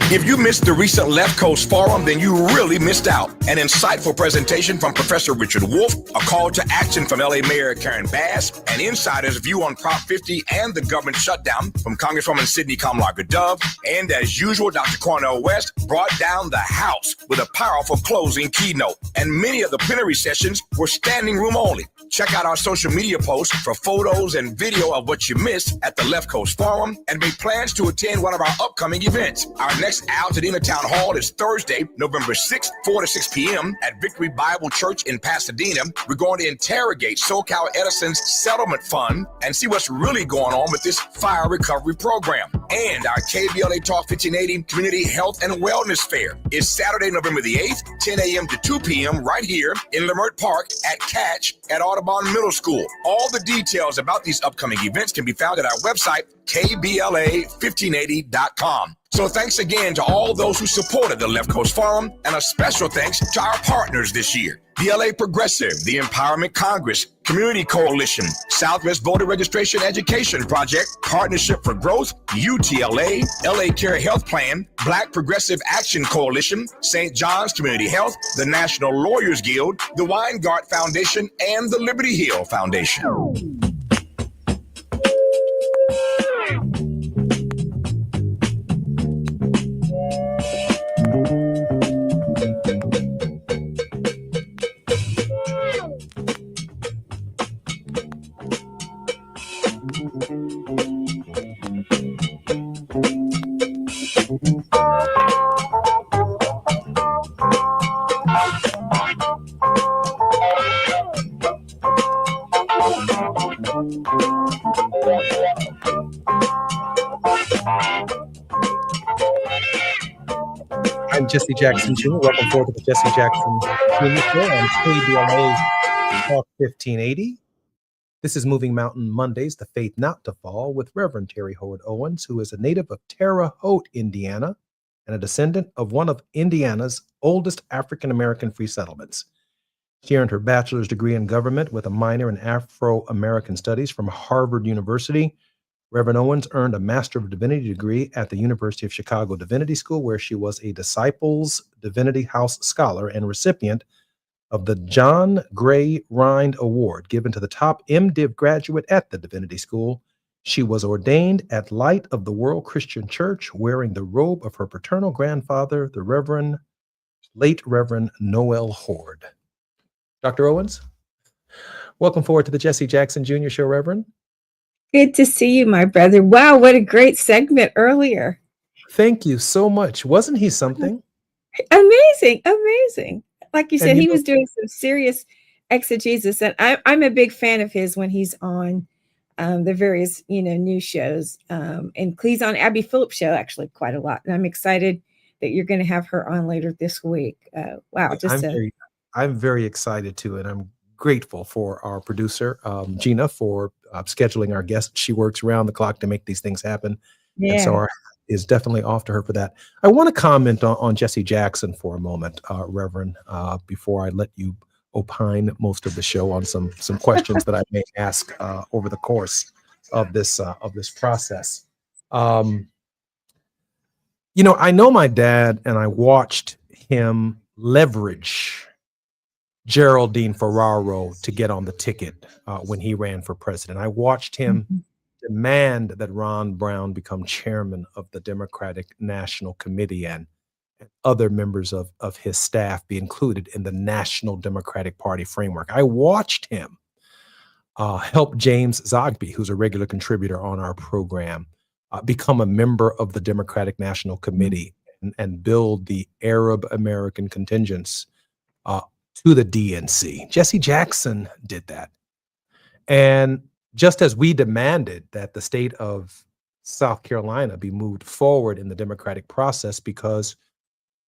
If you missed the recent Left Coast Forum, then you really missed out. An insightful presentation from Professor Richard Wolff, a call to action from LA Mayor Karen Bass, an insider's view on Prop 50 and the government shutdown from Congresswoman Sidney Kamlager-Dove, and as usual, Dr. Cornel West brought down the House with a powerful closing keynote. And many of the plenary sessions were standing room only. Check out our social media posts for photos and video of what you missed at the Left Coast Forum and make plans to attend one of our upcoming events. Our next Altadena Town Hall is Thursday, November 6th, 4 to 6 p.m. at Victory Bible Church in Pasadena. We're going to interrogate SoCal Edison's settlement fund and see what's really going on with this fire recovery program. And our KBLA Talk 1580 Community Health and Wellness Fair is Saturday, November the 8th, 10 a.m. to 2 p.m. right here in Lemert Park at Catch at Audubon Middle School. All the details about these upcoming events can be found at our website, KBLA1580.com. So thanks again to all those who supported the Left Coast Forum, and a special thanks to our partners this year: the LA Progressive, the Empowerment Congress, Community Coalition, Southwest Voter Registration Education Project, Partnership for Growth, UTLA, LA Care Health Plan, Black Progressive Action Coalition, St. John's Community Health, the National Lawyers Guild, the Weingart Foundation, and the Liberty Hill Foundation. I'm Jesse Jackson Jr. Welcome forward to the Jesse Jackson Jr. Show on KBLA Talk 1580. This is Moving Mountain Mondays, The Faith Not to Fall, with Reverend Terry Howard Owens, who is a native of Terre Haute, Indiana, and a descendant of one of Indiana's oldest African-American free settlements. She earned her bachelor's degree in government with a minor in Afro-American studies from Harvard University. Reverend Owens earned a Master of Divinity degree at the University of Chicago Divinity School, where she was a Disciples Divinity House Scholar and recipient of the John Gray Rind Award, given to the top MDiv graduate at the Divinity School. She was ordained at Light of the World Christian Church, wearing the robe of her paternal grandfather, the late Reverend Noel Horde. Dr. Owens, welcome forward to the Jesse Jackson Jr. Show, Reverend. Good to see you, my brother. Wow, what a great segment earlier. Thank you so much. Wasn't he something? Amazing, amazing. Like you said, And he was doing some serious exegesis, and I'm a big fan of his when he's on the various, news shows. And he's on Abby Phillips' show actually quite a lot. And I'm excited that you're going to have her on later this week. Wow, I'm very excited too, and I'm grateful for our producer, Gina, for scheduling our guests. She works around the clock to make these things happen. Yeah. And so our is definitely off to her for that. I want to comment on Jesse Jackson for a moment, Reverend, before I let you opine most of the show on some questions that I may ask over the course of this process. I know my dad, and I watched him leverage Geraldine Ferraro to get on the ticket when he ran for president. I watched him demand that Ron Brown become chairman of the Democratic National Committee and other members of his staff be included in the National Democratic Party framework. I watched him help James Zogby, who's a regular contributor on our program, become a member of the Democratic National Committee and build the Arab American contingents to the DNC. Jesse Jackson did that. And just as we demanded that the state of South Carolina be moved forward in the democratic process, because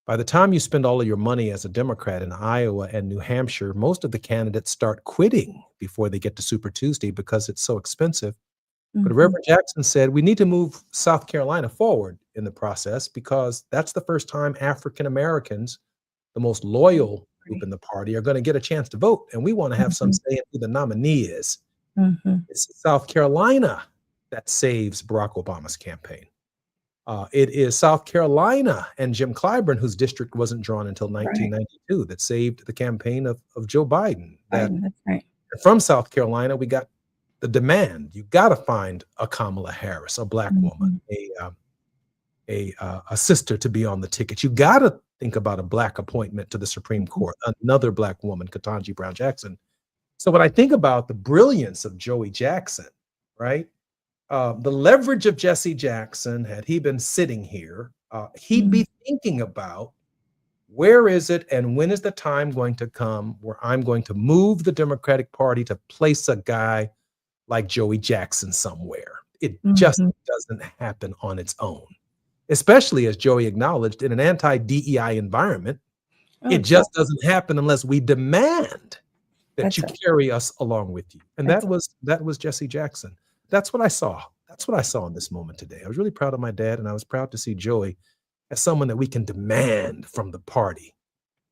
by the time you spend all of your money as a Democrat in Iowa and New Hampshire, most of the candidates start quitting before they get to Super Tuesday because it's so expensive. But Reverend Jackson said, we need to move South Carolina forward in the process because that's the first time African Americans, the most loyal group in the party, are going to get a chance to vote. And we want to have some say in who the nominee is. It's South Carolina that saves Barack Obama's campaign. It is South Carolina and Jim Clyburn, whose district wasn't drawn until 1992, that saved the campaign of Joe Biden. That's right. From South Carolina, we got the demand. You got to find a Kamala Harris, a Black woman, a sister to be on the ticket. You got to think about a Black appointment to the Supreme Court, another Black woman, Ketanji Brown Jackson. So when I think about the brilliance of Joey Jackson, right? The leverage of Jesse Jackson, had he been sitting here, he'd be thinking about, where is it and when is the time going to come where I'm going to move the Democratic Party to place a guy like Joey Jackson somewhere? It just doesn't happen on its own, especially, as Joey acknowledged, in an anti-DEI environment. It just doesn't happen unless we demand that you carry us along with you. And that was Jesse Jackson. That's what I saw. That's what I saw in this moment today. I was really proud of my dad, and I was proud to see Joey as someone that we can demand from the party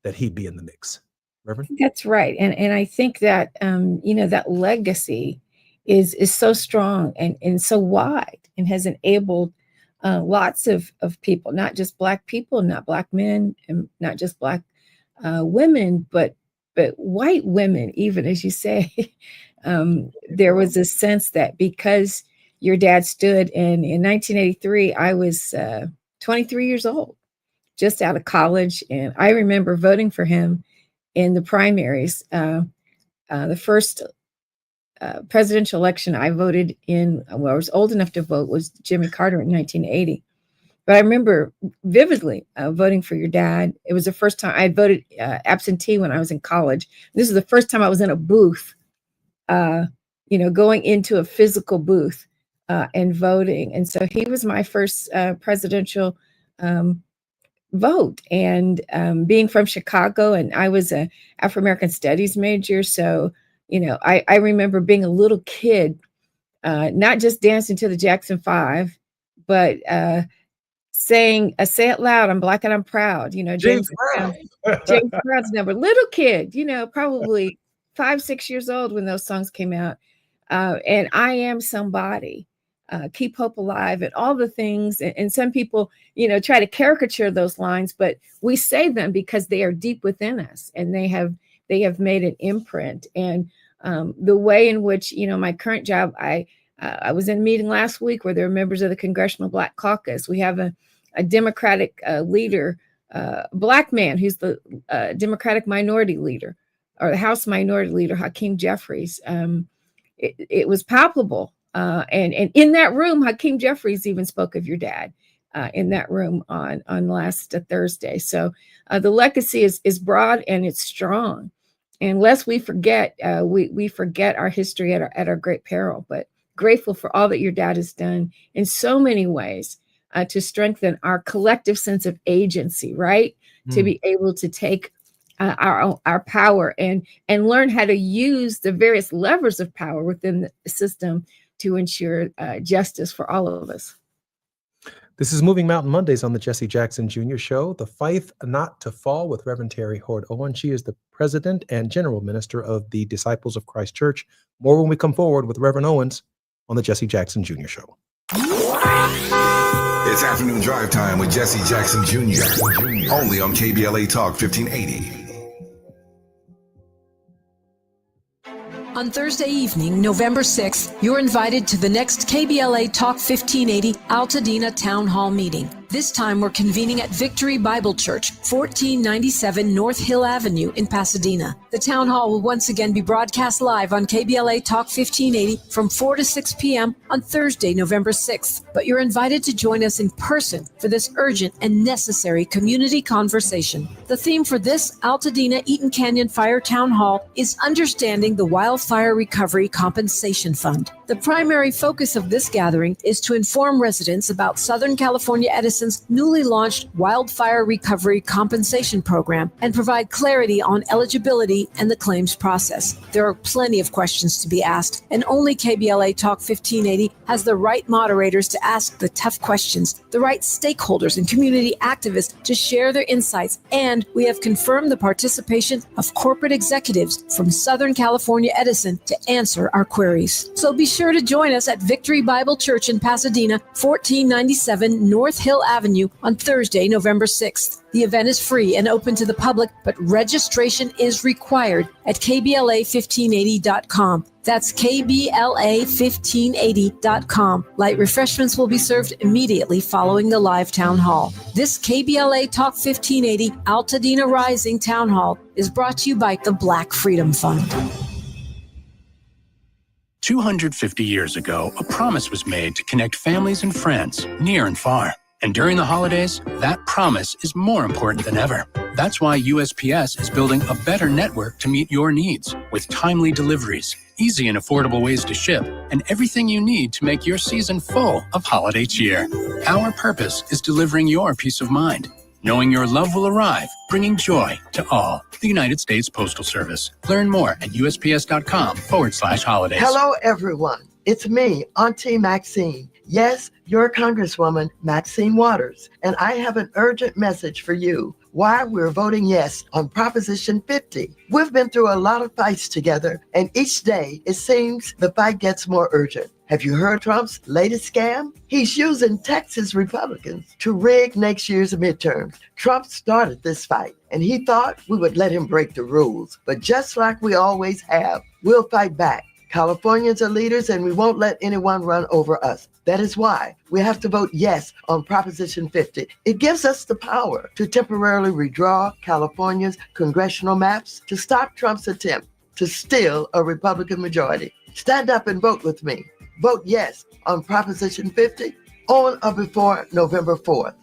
that he be in the mix. Reverend? That's right. And I think that, that legacy is so strong and so wide, and has enabled lots of people, not just Black people, not Black men, and not just Black women, but white women, even, as you say. There was a sense that because your dad stood in 1983, I was 23 years old, just out of college. And I remember voting for him in the primaries. The first presidential election I voted in, I was old enough to vote, was Jimmy Carter in 1980. But I remember vividly voting for your dad. It was the first time I had voted absentee when I was in college. This is the first time I was in a booth, going into a physical booth and voting. And so he was my first presidential vote. And being from Chicago, and I was a Afro-American studies major. So, I remember being a little kid, not just dancing to the Jackson 5, but saying, say it loud, I'm Black and I'm proud. James Brown's number. Little kid, probably 5-6 years old when those songs came out. And I am somebody, keep hope alive, and all the things. And some people, try to caricature those lines, but we say them because they are deep within us, and they have made an imprint. And the way in which, my current job, I was in a meeting last week where there are members of the Congressional Black Caucus. We have a Democratic leader, Black man, who's the Democratic minority leader, or the House Minority Leader, Hakeem Jeffries. It was palpable. And in that room, Hakeem Jeffries even spoke of your dad in that room on last Thursday. So the legacy is broad and it's strong. And lest we forget, we forget our history at our great peril, but grateful for all that your dad has done in so many ways to strengthen our collective sense of agency, right? To be able to take our power and learn how to use the various levers of power within the system to ensure justice for all of us. This is Moving Mountain Mondays on the Jesse Jackson Jr. Show, The Faith Not to Fall, with Reverend Terry Hoard Owen. She is the president and general minister of the Disciples of Christ Church. More when we come forward with Reverend Owens on the Jesse Jackson Jr. Show. It's afternoon drive time with Jesse Jackson Jr. Only on KBLA Talk 1580. On Thursday evening, November 6th, you're invited to the next KBLA Talk 1580 Altadena Town Hall meeting. This time, we're convening at Victory Bible Church, 1497 North Hill Avenue in Pasadena. The town hall will once again be broadcast live on KBLA Talk 1580 from 4 to 6 p.m. on Thursday, November 6th. But you're invited to join us in person for this urgent and necessary community conversation. The theme for this Altadena Eaton Canyon Fire Town Hall is Understanding the Wildfire Recovery Compensation Fund. The primary focus of this gathering is to inform residents about Southern California Edison's newly launched Wildfire Recovery Compensation Program and provide clarity on eligibility employee and the claims process. There are plenty of questions to be asked, and only KBLA Talk 1580 has the right moderators to ask the tough questions, the right stakeholders and community activists to share their insights, and we have confirmed the participation of corporate executives from Southern California Edison to answer our queries. So be sure to join us at Victory Bible Church in Pasadena, 1497 North Hill Avenue on Thursday, November 6th. The event is free and open to the public, but registration is required at KBLA1580.com. That's KBLA1580.com. Light refreshments will be served immediately following the live town hall. This KBLA Talk 1580 Altadena Rising Town Hall is brought to you by the Black Freedom Fund. 250 years ago, a promise was made to connect families and friends near and far. And during the holidays, that promise is more important than ever. That's why USPS is building a better network to meet your needs with timely deliveries, easy and affordable ways to ship, and everything you need to make your season full of holiday cheer. Our purpose is delivering your peace of mind, knowing your love will arrive, bringing joy to all. The United States Postal Service. Learn more at USPS.com/holidays. Hello, everyone. It's me, Auntie Maxine. Yes, your Congresswoman, Maxine Waters. And I have an urgent message for you. Why we're voting yes on Proposition 50. We've been through a lot of fights together, and each day it seems the fight gets more urgent. Have you heard Trump's latest scam? He's using Texas Republicans to rig next year's midterms. Trump started this fight, and he thought we would let him break the rules. But just like we always have, we'll fight back. Californians are leaders, and we won't let anyone run over us. That is why we have to vote yes on Proposition 50. It gives us the power to temporarily redraw California's congressional maps to stop Trump's attempt to steal a Republican majority. Stand up and vote with me. Vote yes on Proposition 50 on or before November 4th.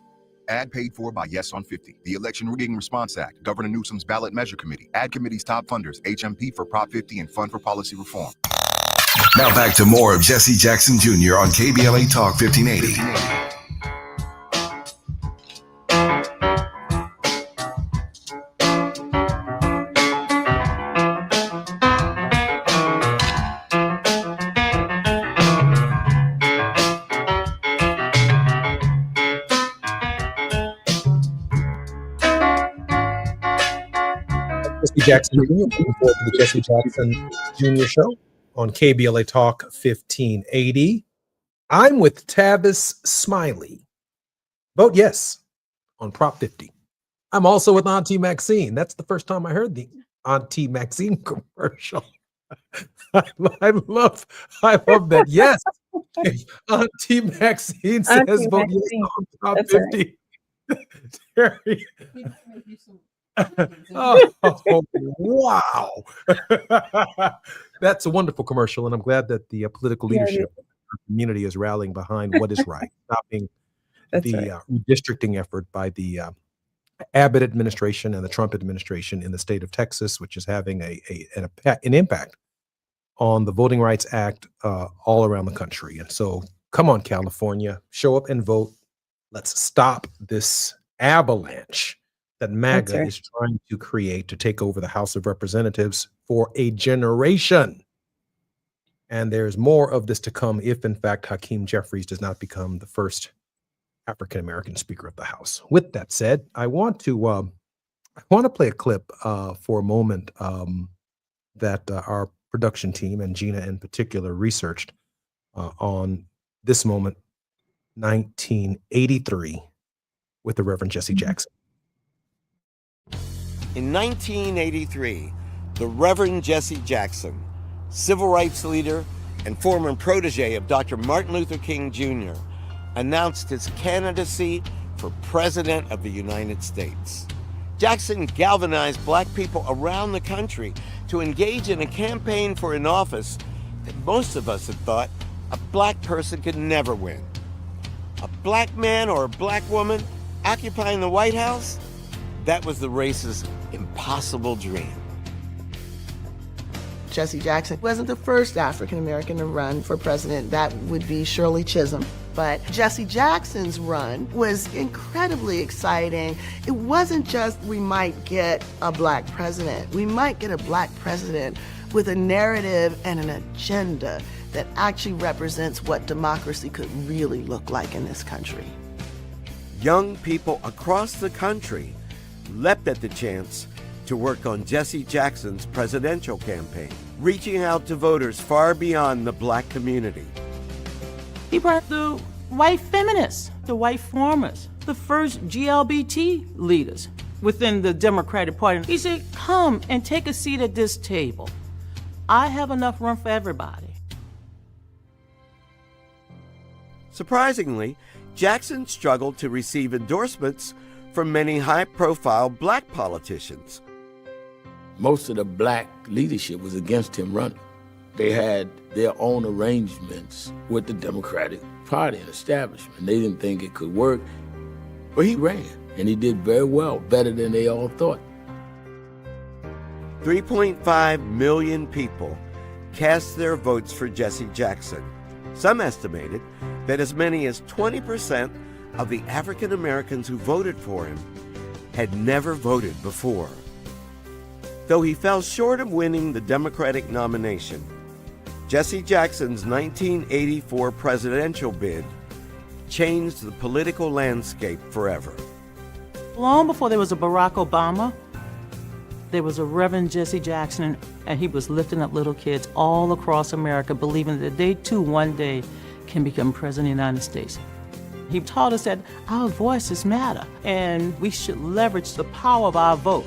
Ad paid for by Yes on 50, the Election Rigging Response Act, Governor Newsom's Ballot Measure Committee, Ad Committee's top funders, HMP for Prop 50 and Fund for Policy Reform. Now back to more of Jesse Jackson Jr. on KBLA Talk 1580. Jesse Jackson Jr. Looking forward to the Jesse Jackson Jr. Show on KBLA Talk 1580. I'm with Tavis Smiley. Vote yes on Prop 50. I'm also with Auntie Maxine. That's the first time I heard the Auntie Maxine commercial. I love that. Yes. Auntie Maxine says Auntie vote Maxine. yes on Prop That's 50. Terry. Oh, wow. That's a wonderful commercial, and I'm glad that the political leadership of the community is rallying behind what is right, stopping the redistricting effort by the Abbott administration and the Trump administration in the state of Texas, which is having an impact on the Voting Rights Act all around the country. And so come on, California, show up and vote. Let's stop this avalanche that MAGA is trying to create to take over the House of Representatives for a generation. And there's more of this to come if, in fact, Hakeem Jeffries does not become the first African-American Speaker of the House. With that said, I want to play a clip for a moment that our production team, and Gina in particular, researched on this moment, 1983, with the Reverend Jesse Jackson. In 1983, the Reverend Jesse Jackson, civil rights leader and former protege of Dr. Martin Luther King Jr., announced his candidacy for President of the United States. Jackson galvanized Black people around the country to engage in a campaign for an office that most of us had thought a Black person could never win. A Black man or a Black woman occupying the White House? That was the race's impossible dream. Jesse Jackson wasn't the first African American to run for president. That would be Shirley Chisholm. But Jesse Jackson's run was incredibly exciting. It wasn't just we might get a black president. We might get a black president with a narrative and an agenda that actually represents what democracy could really look like in this country. Young people across the country leapt at the chance to work on Jesse Jackson's presidential campaign, reaching out to voters far beyond the black community. He brought the white feminists, the white farmers, the first GLBT leaders within the Democratic Party. He said, come and take a seat at this table. I have enough room for everybody. Surprisingly, Jackson struggled to receive endorsements from many high-profile black politicians. Most of the black leadership was against him running. They had their own arrangements with the Democratic Party and establishment. They didn't think it could work, but he ran, and he did very well, better than they all thought. 3.5 million people cast their votes for Jesse Jackson. Some estimated that as many as 20% of the African Americans who voted for him had never voted before. Though he fell short of winning the Democratic nomination, Jesse Jackson's 1984 presidential bid changed the political landscape forever. Long before there was a Barack Obama, there was a Reverend Jesse Jackson, and he was lifting up little kids all across America, believing that they too one day can become president of the United States. He taught us that our voices matter, and we should leverage the power of our vote.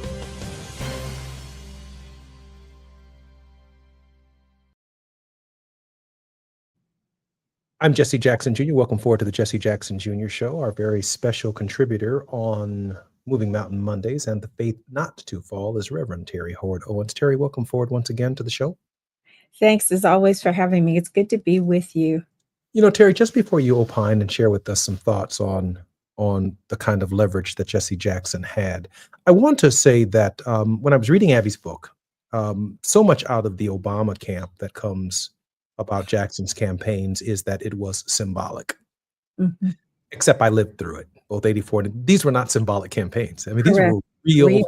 I'm Jesse Jackson Jr. Welcome forward to the Jesse Jackson Jr. Show, our very special contributor on Moving Mountain Mondays and the Faith Not to Fall is Reverend Terry Howard Owens. Terry, welcome forward once again to the show. Thanks as always for having me. It's good to be with you. You know, Terry, just before you opine and share with us some thoughts on the kind of leverage that Jesse Jackson had, I want to say that when I was reading Abby's book, so much out of the Obama camp that comes about Jackson's campaigns is that it was symbolic. Mm-hmm. Except I lived through it, both 84. These were not symbolic campaigns. I mean, these were real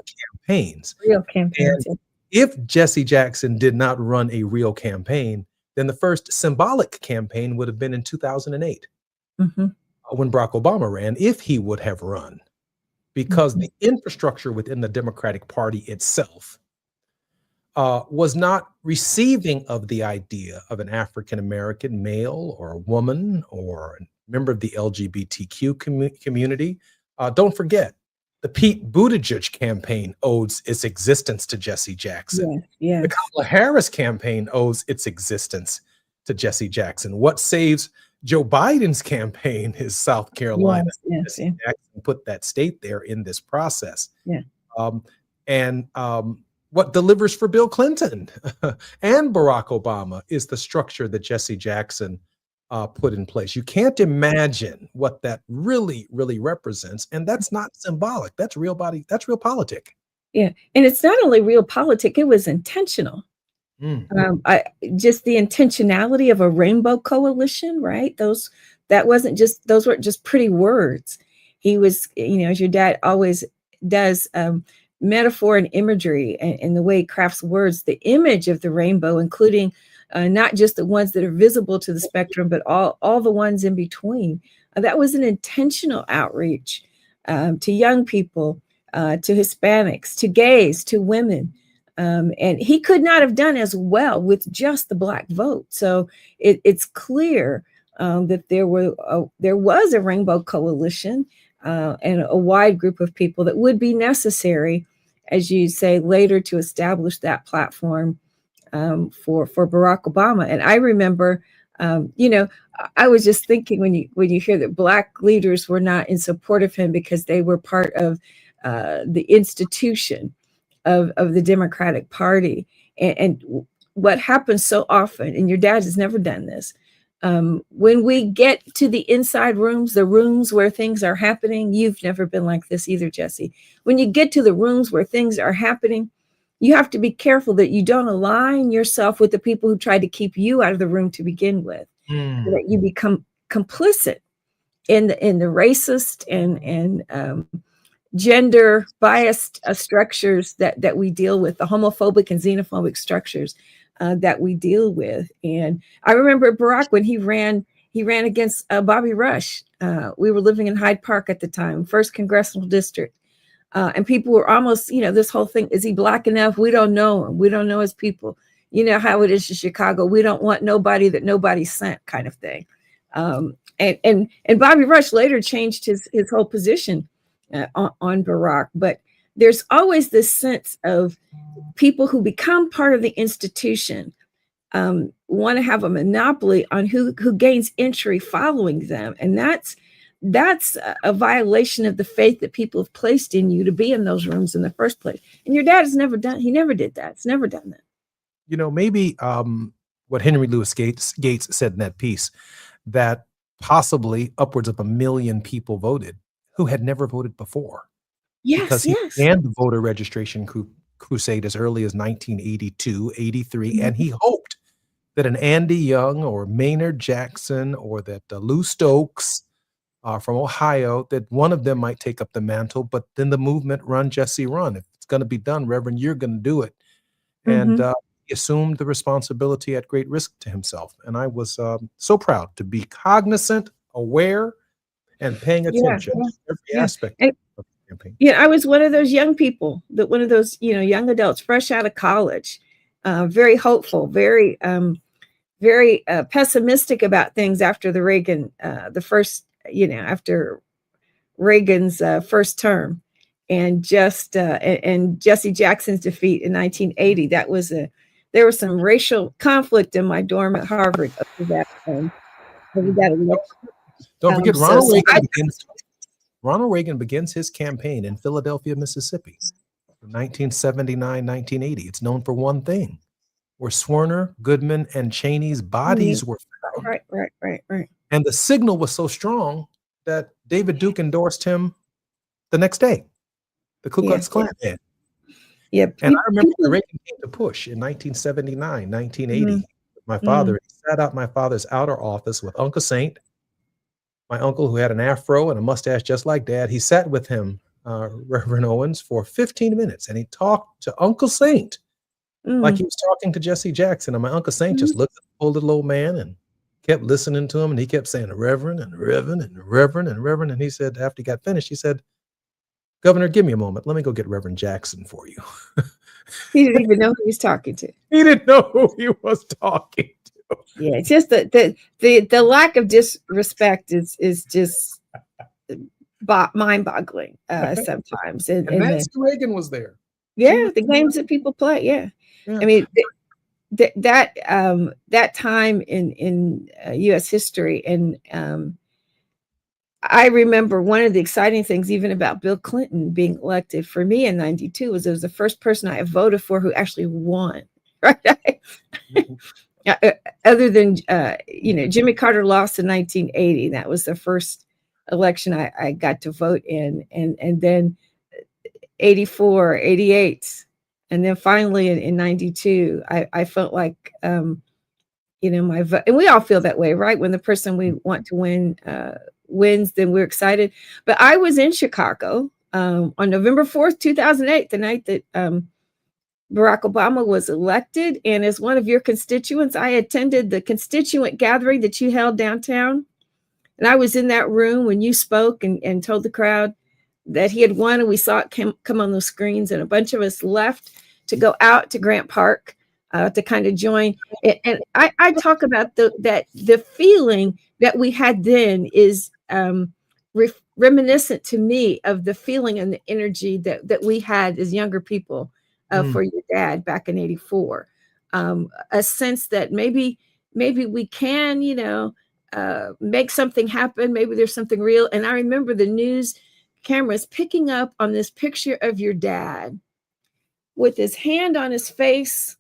campaigns. Real campaigns. And if Jesse Jackson did not run a real campaign, then the first symbolic campaign would have been in 2008 when Barack Obama ran, if he would have run, because the infrastructure within the Democratic Party itself was not receiving of the idea of an African-American male or a woman or a member of the LGBTQ community. Don't forget, the Pete Buttigieg campaign owes its existence to Jesse Jackson. Yes. The Kamala Harris campaign owes its existence to Jesse Jackson. What saves Joe Biden's campaign is South Carolina. Jesse Jackson put that state there in this process. What delivers for Bill Clinton and Barack Obama is the structure that Jesse Jackson put in place. You can't imagine what that really, really represents. And that's not symbolic. That's real politic. Yeah. And it's not only real politic, it was intentional. Just the intentionality of a rainbow coalition, right? Those weren't just pretty words. He was, as your dad always does, metaphor and imagery and the way he crafts words, the image of the rainbow, including not just the ones that are visible to the spectrum, but all the ones in between. That was an intentional outreach to young people, to Hispanics, to gays, to women. And he could not have done as well with just the Black vote. So it's clear that there was a rainbow coalition and a wide group of people that would be necessary, as you say, later to establish that platform for Barack Obama. And I remember, I was just thinking when you hear that Black leaders were not in support of him because they were part of the institution of the Democratic Party. And what happens so often, and your dad has never done this, when we get to the inside rooms, the rooms where things are happening, you've never been like this either, Jesse. When you get to the rooms where things are happening, you have to be careful that you don't align yourself with the people who tried to keep you out of the room to begin with, that you become complicit in the racist and gender biased structures that we deal with, the homophobic and xenophobic structures that we deal with. And I remember Barack when he ran against Bobby Rush. We were living in Hyde Park at the time, 1st Congressional District. And people were almost, this whole thing, is he black enough? We don't know him. We don't know his people. You know how it is in Chicago. We don't want nobody that nobody sent, kind of thing. And Bobby Rush later changed his whole position on Barack. But there's always this sense of people who become part of the institution want to have a monopoly on who gains entry following them. And that's a violation of the faith that people have placed in you to be in those rooms in the first place. And your dad has never did that. It's never done that. Maybe what Henry Louis Gates said in that piece, that possibly upwards of 1 million people voted who had never voted before. Yes, because he began the voter registration crusade as early as 1982, 83, and he hoped that an Andy Young or Maynard Jackson or that Lou Stokes from Ohio, that one of them might take up the mantle, but then the movement, Run, Jesse, Run. If it's going to be done, Reverend, you're going to do it. And he assumed the responsibility at great risk to himself. And I was so proud to be cognizant, aware, and paying attention to every aspect of the campaign. Yeah, I was one of those young people, one of those, young adults fresh out of college, very hopeful, very pessimistic about things after the Reagan, after Reagan's first term, and and Jesse Jackson's defeat in 1980. There was some racial conflict in my dorm at Harvard over that election. Don't forget, Ronald Reagan begins his campaign in Philadelphia, Mississippi, from 1979, 1980. It's known for one thing, where Swerner, Goodman, and Cheney's bodies were found. Right. And the signal was so strong that David Duke endorsed him the next day, the Ku Klux Klan man. Yep. And I remember when Reagan came to push in 1979, 1980. My father sat out my father's outer office with Uncle Saint, my uncle who had an afro and a mustache just like Dad. He sat with him, Reverend Owens, for 15 minutes, and he talked to Uncle Saint like he was talking to Jesse Jackson. And my Uncle Saint just looked at the poor little old man and kept listening to him, and he kept saying, Reverend, and Reverend, and Reverend, and Reverend. And he said, after he got finished, he said, Governor, give me a moment. Let me go get Reverend Jackson for you. He didn't even know who he was talking to. He didn't know who he was talking to. Yeah, it's just the lack of disrespect is just mind-boggling sometimes. And Nancy Reagan was there. Yeah, the games that people play. Yeah. I mean, that time in U.S. history, and I remember one of the exciting things, even about Bill Clinton being elected for me in '92, was it was the first person I voted for who actually won. Right. Other than Jimmy Carter lost in 1980. That was the first election I got to vote in, and then 84, 88, and then finally in 92, I felt like my vote, and we all feel that way, right? When the person we want to win wins, then we're excited. But I was in Chicago on November 4th, 2008, the night that Barack Obama was elected. And as one of your constituents, I attended the constituent gathering that you held downtown. And I was in that room when you spoke and told the crowd that he had won, and we saw it come on those screens, and a bunch of us left to go out to Grant Park to kind of join. And I talk about the feeling that we had then is reminiscent to me of the feeling and the energy that we had as younger people for your dad back in 84. A sense that maybe we can, make something happen. Maybe there's something real. And I remember the news cameras picking up on this picture of your dad with his hand on his face,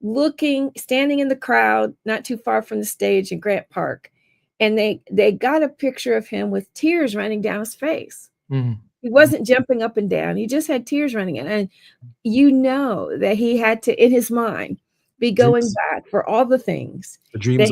standing in the crowd, not too far from the stage in Grant Park. And they got a picture of him with tears running down his face. He wasn't jumping up and down. He just had tears running in. And that he had to, in his mind, be going back for all the things the dreams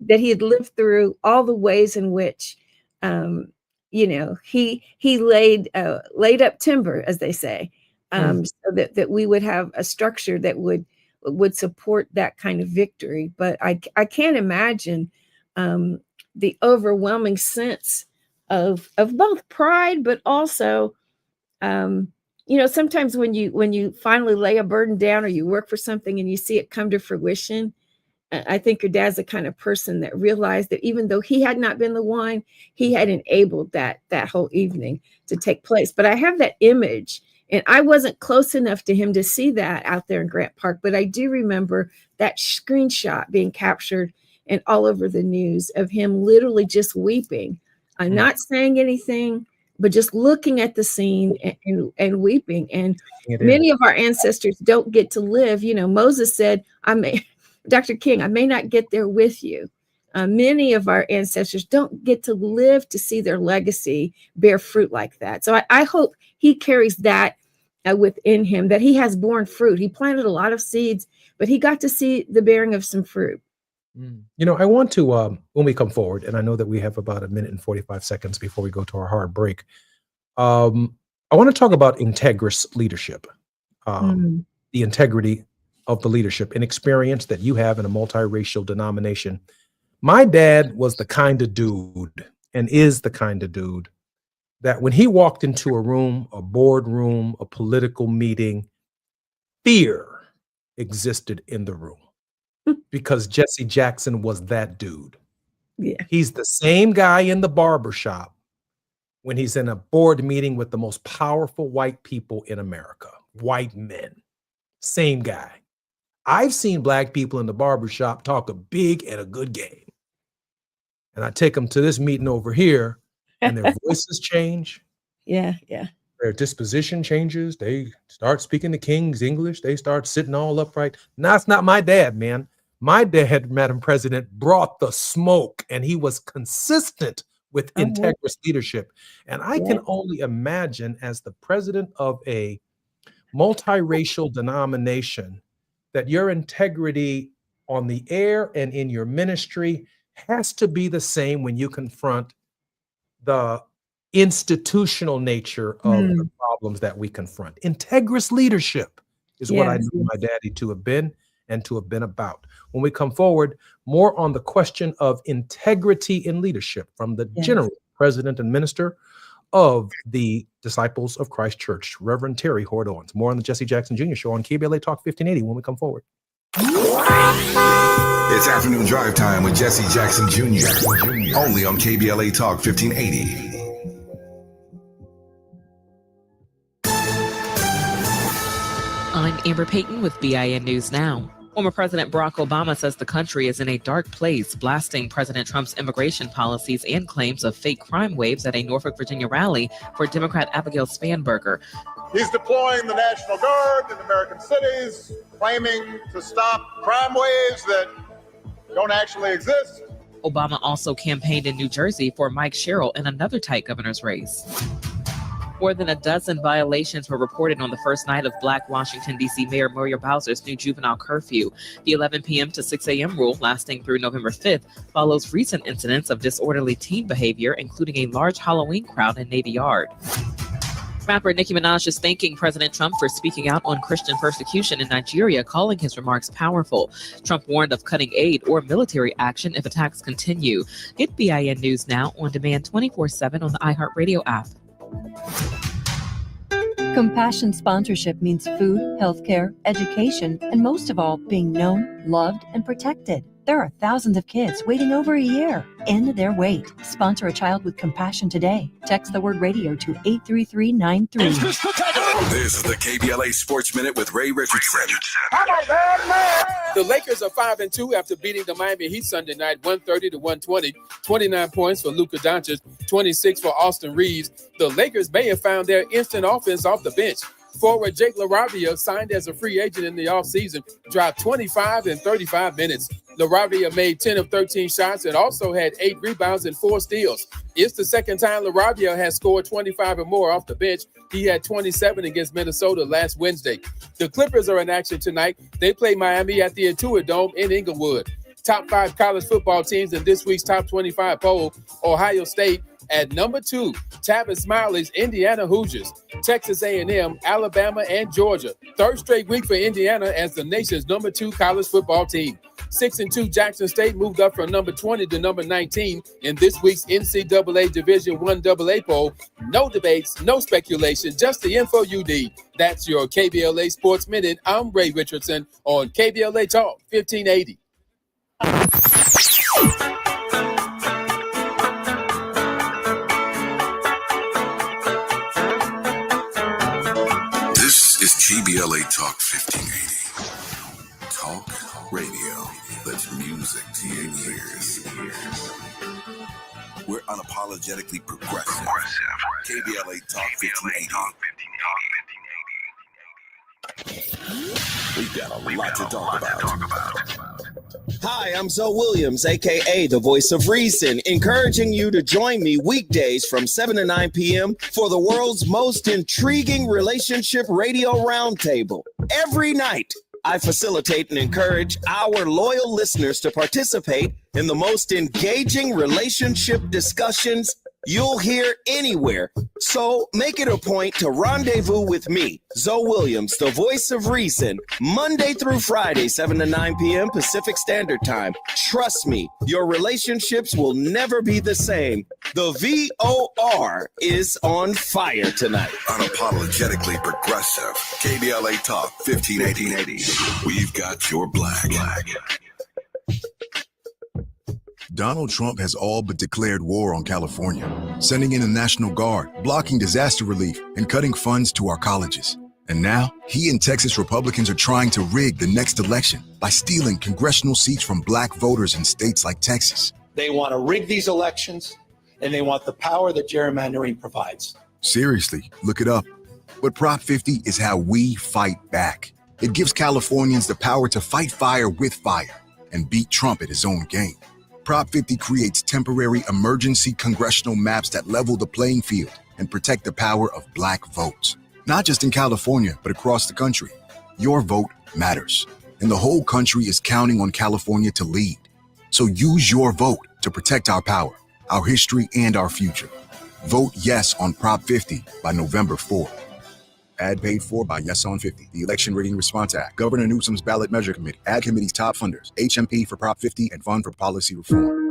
that he had lived through, all the ways in which he laid up timber, as they say, so that we would have a structure that would support that kind of victory. But I can't imagine the overwhelming sense of both pride, but also sometimes when you finally lay a burden down or you work for something and you see it come to fruition. I think your dad's the kind of person that realized that even though he had not been the one, he had enabled that whole evening to take place. But I have that image, and I wasn't close enough to him to see that out there in Grant Park. But I do remember that screenshot being captured and all over the news of him literally just weeping. I'm not saying anything, but just looking at the scene and weeping. And many of our ancestors don't get to live. Moses said, Dr. King, I may not get there with you. Many of our ancestors don't get to live to see their legacy bear fruit like that. So I hope he carries that within him, that he has borne fruit. He planted a lot of seeds, but he got to see the bearing of some fruit. I want to, when we come forward, and I know that we have about 1 minute and 45 seconds before we go to our hard break. I want to talk about integrous leadership, the integrity of the leadership and experience that you have in a multiracial denomination. My dad was the kind of dude, and is the kind of dude, that when he walked into a room, a boardroom, a political meeting, fear existed in the room because Jesse Jackson was that dude. Yeah. He's the same guy in the barbershop when he's in a board meeting with the most powerful white people in America, white men. Same guy. I've seen black people in the barbershop talk a big and a good game. And I take them to this meeting over here and their voices change. Yeah. Their disposition changes. They start speaking the King's English. They start sitting all upright. No, that's not my dad, man. My dad, Madam President, brought the smoke, and he was consistent with integrous leadership. And I can only imagine, as the president of a multiracial denomination, that your integrity on the air and in your ministry has to be the same when you confront the institutional nature of the problems that we confront. Integrous leadership is what I knew my daddy to have been and to have been about. When we come forward, more on the question of integrity in leadership from the general president and minister of the Disciples of Christ Church, Reverend Terry Hoard Owens. More on the Jesse Jackson Jr. Show on KBLA Talk 1580 when we come forward. It's afternoon drive time with Jesse Jackson Jr. Only on KBLA Talk 1580. I'm Amber Payton with BIN News Now. Former President Barack Obama says the country is in a dark place, blasting President Trump's immigration policies and claims of fake crime waves at a Norfolk, Virginia rally for Democrat Abigail Spanberger. He's deploying the National Guard in American cities, claiming to stop crime waves that don't actually exist. Obama also campaigned in New Jersey for Mike Sherrill in another tight governor's race. More than a dozen violations were reported on the first night of Black Washington, D.C. Mayor Muriel Bowser's new juvenile curfew. The 11 p.m. to 6 a.m. rule, lasting through November 5th, follows recent incidents of disorderly teen behavior, including a large Halloween crowd in Navy Yard. Rapper Nicki Minaj is thanking President Trump for speaking out on Christian persecution in Nigeria, calling his remarks powerful. Trump warned of cutting aid or military action if attacks continue. Get BIN News Now on demand 24/7 on the iHeartRadio app. Compassion sponsorship means food, healthcare, education, and most of all, being known, loved, and protected. There are thousands of kids waiting over a year. End their wait. Sponsor a child with compassion today. Text the word radio to 83393. This is the KBLA Sports Minute with Ray Richardson. The Lakers are 5-2 after beating the Miami Heat Sunday night, 130-120. 29 points for Luka Doncic, 26 for Austin Reeves. The Lakers may have found their instant offense off the bench. Forward Jake LaRavia, signed as a free agent in the offseason, dropped 25 in 35 minutes. LaRavia made 10 of 13 shots and also had 8 rebounds and 4 steals. It's the second time LaRavia has scored 25 or more off the bench. He had 27 against Minnesota last Wednesday. The Clippers are in action tonight. They play Miami at the Intuit Dome in Inglewood. Top 5 college football teams in this week's top 25 poll: Ohio State At number 2, Tavis Smiley's Indiana Hoosiers, Texas A&M, Alabama, and Georgia. Third straight week for Indiana as the nation's number 2 college football team. 6-2 Jackson State moved up from number 20 to number 19 in this week's NCAA Division I AA poll. No debates, no speculation, just the info you need. That's your KBLA Sports Minute. I'm Ray Richardson on KBLA Talk 1580. This is KBLA Talk 1580. Talk radio that's music to your ears. We're unapologetically progressive. KBLA Talk 1580. We've got a lot to talk about. Hi, I'm Zoe Williams, a.k.a. the voice of reason, encouraging you to join me weekdays from 7 to 9 p.m. for the world's most intriguing relationship radio roundtable. Every night, I facilitate and encourage our loyal listeners to participate in the most engaging relationship discussions you'll hear anywhere. So make it a point to rendezvous with me, Zoe Williams, the voice of reason, Monday through Friday, 7 to 9 p.m. Pacific Standard Time. Trust me, your relationships will never be the same. The VOR is on fire tonight. Unapologetically progressive. KBLA Talk 1580. We've got your black. Donald Trump has all but declared war on California, sending in the National Guard, blocking disaster relief, and cutting funds to our colleges. And now, he and Texas Republicans are trying to rig the next election by stealing congressional seats from black voters in states like Texas. They want to rig these elections, and they want the power that gerrymandering provides. Seriously, look it up. But Prop 50 is how we fight back. It gives Californians the power to fight fire with fire and beat Trump at his own game. Prop 50 creates temporary emergency congressional maps that level the playing field and protect the power of black votes. Not just in California, but across the country. Your vote matters, and the whole country is counting on California to lead. So use your vote to protect our power, our history, and our future. Vote yes on Prop 50 by November 4. Ad paid for by Yes on 50, the Election Rigging Response Act, Governor Newsom's Ballot Measure Committee, Ad Committee's top funders, HMP for Prop 50, and Fund for Policy Reform.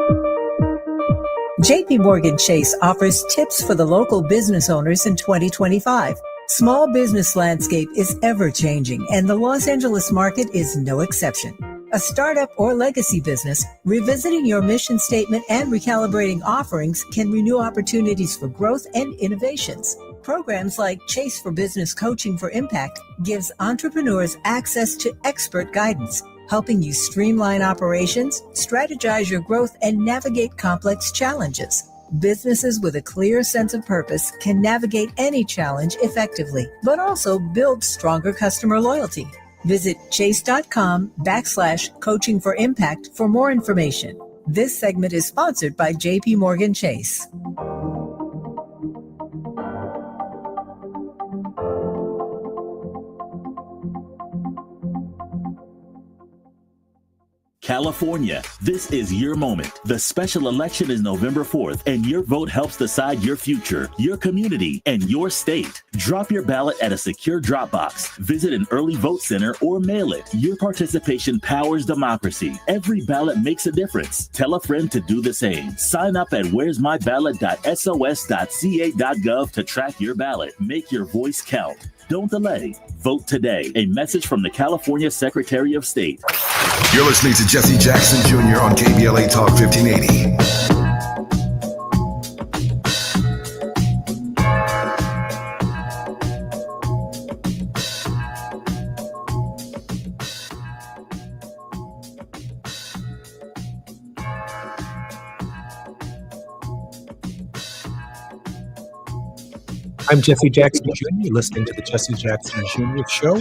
JP Morgan Chase offers tips for the local business owners in 2025. Small business landscape is ever changing, and the Los Angeles market is no exception. A startup or legacy business, revisiting your mission statement and recalibrating offerings can renew opportunities for growth and innovations. Programs like Chase for Business Coaching for Impact gives entrepreneurs access to expert guidance, helping you streamline operations, strategize your growth, and navigate complex challenges. Businesses with a clear sense of purpose can navigate any challenge effectively, but also build stronger customer loyalty. Visit chase.com/coaching for impact for more information. This segment is sponsored by JP Morgan Chase. California, this is your moment. The special election is November 4th, and your vote helps decide your future, your community, and your state. Drop your ballot at a secure drop box. Visit an early vote center or mail it. Your participation powers democracy. Every ballot makes a difference. Tell a friend to do the same. Sign up at where'smyballot.sos.ca.gov to track your ballot. Make your voice count. Don't delay. Vote today. A message from the California Secretary of State. You're listening to Jesse Jackson Jr. on KBLA Talk 1580. I'm Jesse Jackson Jr., listening to the Jesse Jackson Jr. Show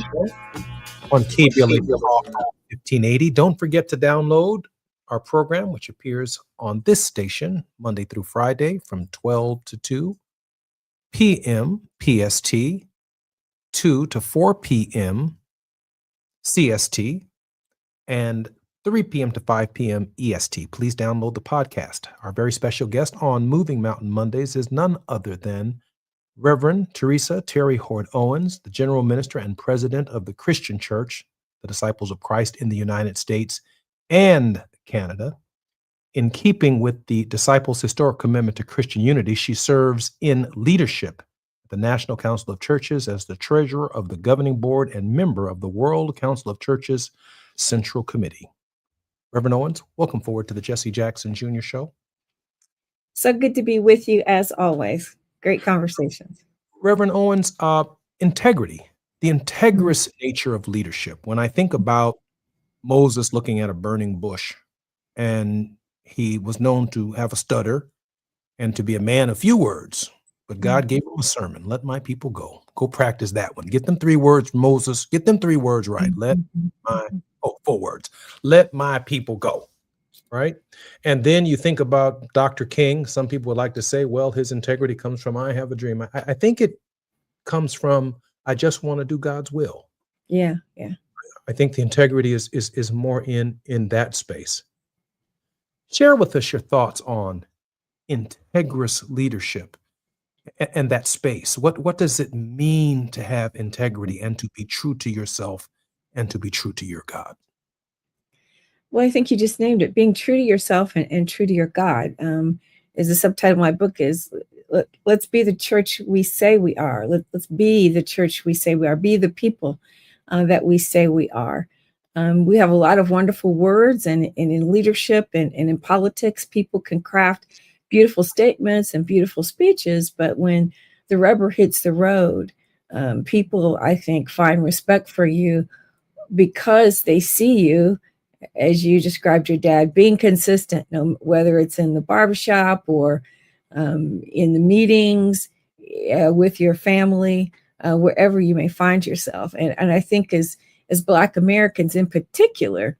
on KBLA Talk 1580. Don't forget to download our program, which appears on this station Monday through Friday from 12 to 2 p.m. PST, 2 to 4 p.m. CST, and 3 p.m. to 5 p.m. EST. Please download the podcast. Our very special guest on Moving Mountain Mondays is none other than Reverend Teresa Terry Hord Owens, the General Minister and President of the Christian Church, the Disciples of Christ in the United States and Canada. In keeping with the Disciples' historic commitment to Christian unity, she serves in leadership at the National Council of Churches as the treasurer of the governing board and member of the World Council of Churches Central Committee. Reverend Owens, welcome forward to the Jesse Jackson Jr. Show. So good to be with you as always. Great conversations. Reverend Owens, integrity, the integrous nature of leadership. When I think about Moses looking at a burning bush, and he was known to have a stutter and to be a man of few words, but God gave him a sermon. Let my people go. Go practice that one. Get them 3 words, Moses. Get them 3 words right. Four words. Let my people go. Right. And then you think about Dr. King. Some people would like to say, well, his integrity comes from I have a dream. I think it comes from I just want to do God's will. Yeah. I think the integrity is more in that space. Share with us your thoughts on integrous leadership and that space. What does it mean to have integrity and to be true to yourself and to be true to your God? Well, I think you just named it. Being true to yourself and true to your God is the subtitle of my book is let's be the church we say we are. Let's be the church we say we are. Be the people that we say we are. We have a lot of wonderful words and in leadership and in politics, people can craft beautiful statements and beautiful speeches. But when the rubber hits the road, people, I think, find respect for you because they see you, as you described your dad, being consistent, whether it's in the barbershop or in the meetings with your family, wherever you may find yourself. And I think as Black Americans in particular,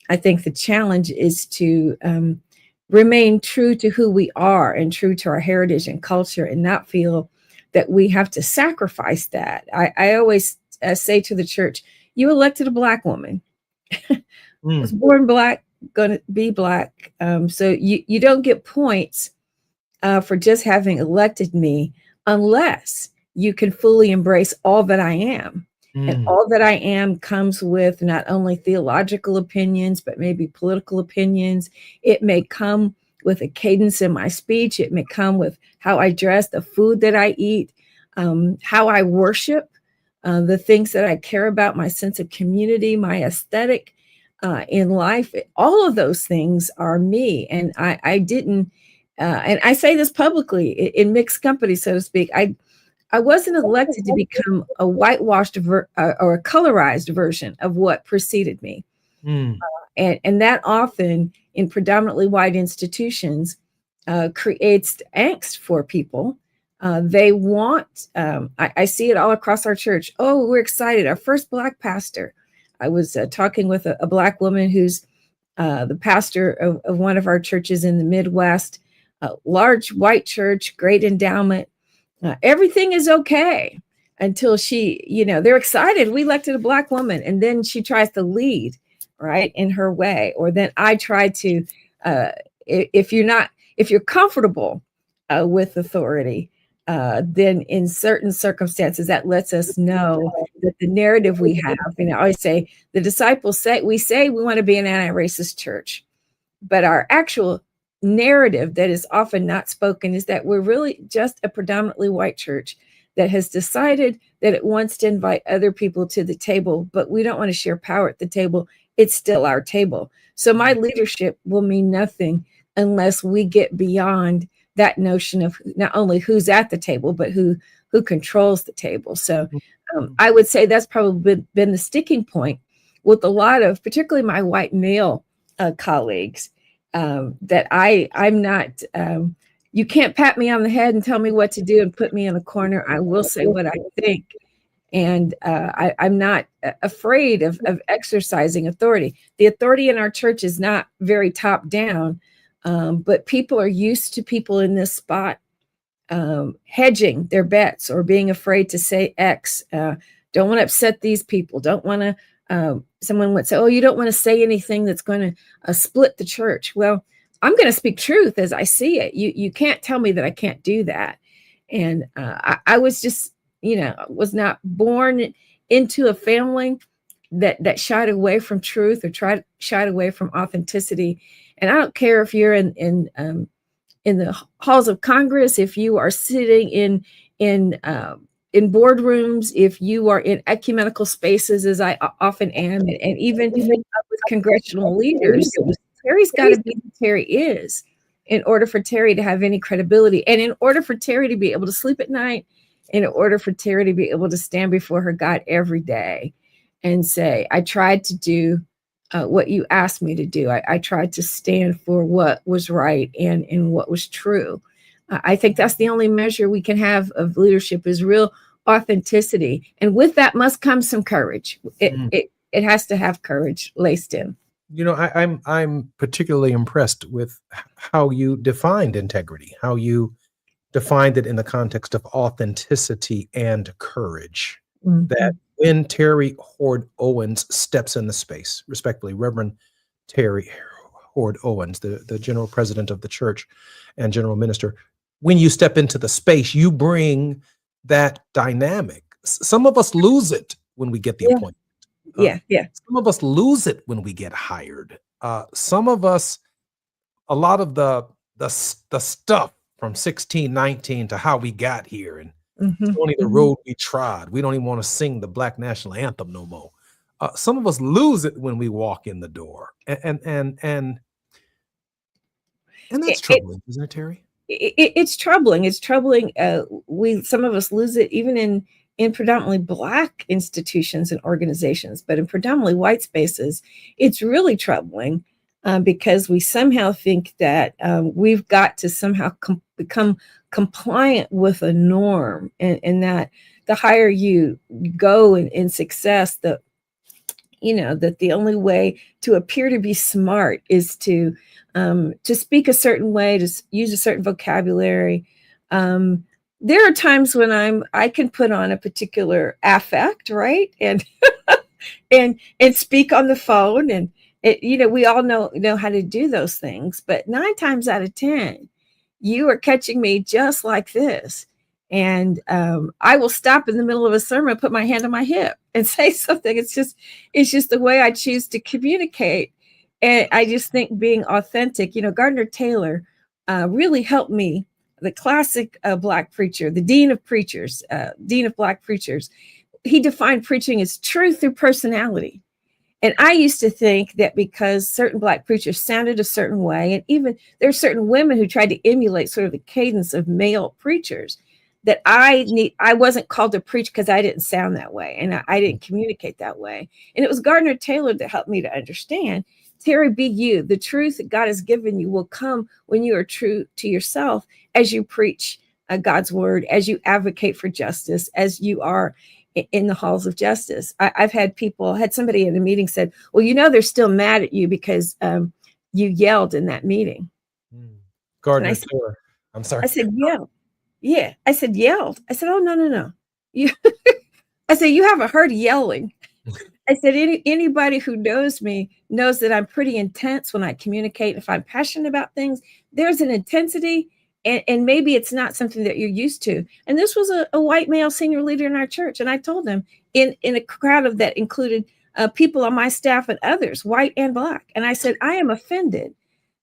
I think the challenge is to remain true to who we are and true to our heritage and culture and not feel that we have to sacrifice that. I always say to the church, you elected a Black woman. Was born Black, gonna be Black. So you don't get points for just having elected me unless you can fully embrace all that I am. And all that I am comes with not only theological opinions, but maybe political opinions. It may come with a cadence in my speech. It may come with how I dress, the food that I eat, how I worship, the things that I care about, my sense of community, my aesthetic in life. All of those things are me. And I didn't, and I say this publicly in mixed company, so to speak, I wasn't elected to become a whitewashed or a colorized version of what preceded me. And that often in predominantly white institutions creates angst for people. They want, I see it all across our church. Oh, we're excited. Our first Black pastor. I was talking with a Black woman who's the pastor of one of our churches in the Midwest, a large white church, great endowment. Everything is okay until she, they're excited. We elected a Black woman. And then she tries to lead, right, in her way. Or then I try to, if you're comfortable with authority, then in certain circumstances, that lets us know that the narrative we have, I always say, the disciples say we want to be an anti-racist church, but our actual narrative that is often not spoken is that we're really just a predominantly white church that has decided that it wants to invite other people to the table, but we don't want to share power at the table. It's still our table. So my leadership will mean nothing unless we get beyond that notion of not only who's at the table, but who controls the table. So I would say that's probably been the sticking point with a lot of, particularly my white male colleagues, that I'm not, you can't pat me on the head and tell me what to do and put me in a corner. I will say what I think. And I'm not afraid of exercising authority. The authority in our church is not very top down, but people are used to people in this spot hedging their bets or being afraid to say X. Don't want to upset these people. Don't want to someone would say, oh, you don't want to say anything that's going to split the church. Well, I'm going to speak truth as I see it. You can't tell me that I can't do that. And I was just, was not born into a family that shied away from truth or shied away from authenticity. And I don't care if you're in the halls of Congress, if you are sitting in boardrooms, if you are in ecumenical spaces, as I often am, and even with congressional leaders, Terry's got to be who Terry is in order for Terry to have any credibility, and in order for Terry to be able to sleep at night, in order for Terry to be able to stand before her God every day and say, I tried to do what you asked me to do. I tried to stand for what was right and what was true. I think that's the only measure we can have of leadership is real authenticity. And with that must come some courage. It has to have courage laced in. I'm particularly impressed with how you defined integrity, how you defined it in the context of authenticity and courage. Mm-hmm. That when Terry Hoard Owens steps in the space, respectfully, Reverend Terry Hoard Owens, the general president of the church and general minister, when you step into the space, you bring that dynamic. Some of us lose it when we get the appointment. Some of us lose it when we get hired. Some of us, a lot of the stuff from 1619 to how we got here and only the road we trod. We don't even want to sing the Black National Anthem no more. Some of us lose it when we walk in the door, and that's troubling, isn't it, Terry? It's troubling. It's troubling. Some of us lose it even in predominantly Black institutions and organizations, but in predominantly white spaces, it's really troubling because we somehow think that we've got to somehow become compliant with a norm, and that the higher you go in success, that the only way to appear to be smart is to speak a certain way, to use a certain vocabulary. There are times when I can put on a particular affect, right, and and speak on the phone, and we all know how to do those things. But 9 times out of 10, you are catching me just like this. And I will stop in the middle of a sermon, put my hand on my hip and say something. It's just the way I choose to communicate. And I just think being authentic, Gardner Taylor really helped me, the classic Black preacher, the dean of preachers, dean of Black preachers. He defined preaching as truth through personality. And I used to think that because certain Black preachers sounded a certain way, and even there are certain women who tried to emulate sort of the cadence of male preachers, that I wasn't called to preach because I didn't sound that way and I didn't communicate that way. And it was Gardner Taylor that helped me to understand, Terry, be you. The truth that God has given you will come when you are true to yourself as you preach God's word, as you advocate for justice, as you are in the halls of justice. I've had somebody in a meeting said, well, they're still mad at you because you yelled in that meeting. Gardner Taylor. I'm sorry. I said, yelled. Yeah. I said, yelled. I said, oh, no. I said, you haven't heard yelling. I said, anybody who knows me knows that I'm pretty intense when I communicate. If I'm passionate about things, there's an intensity, and maybe it's not something that you're used to. And this was a white male senior leader in our church. And I told him in a crowd of that included people on my staff and others, white and Black. And I said, I am offended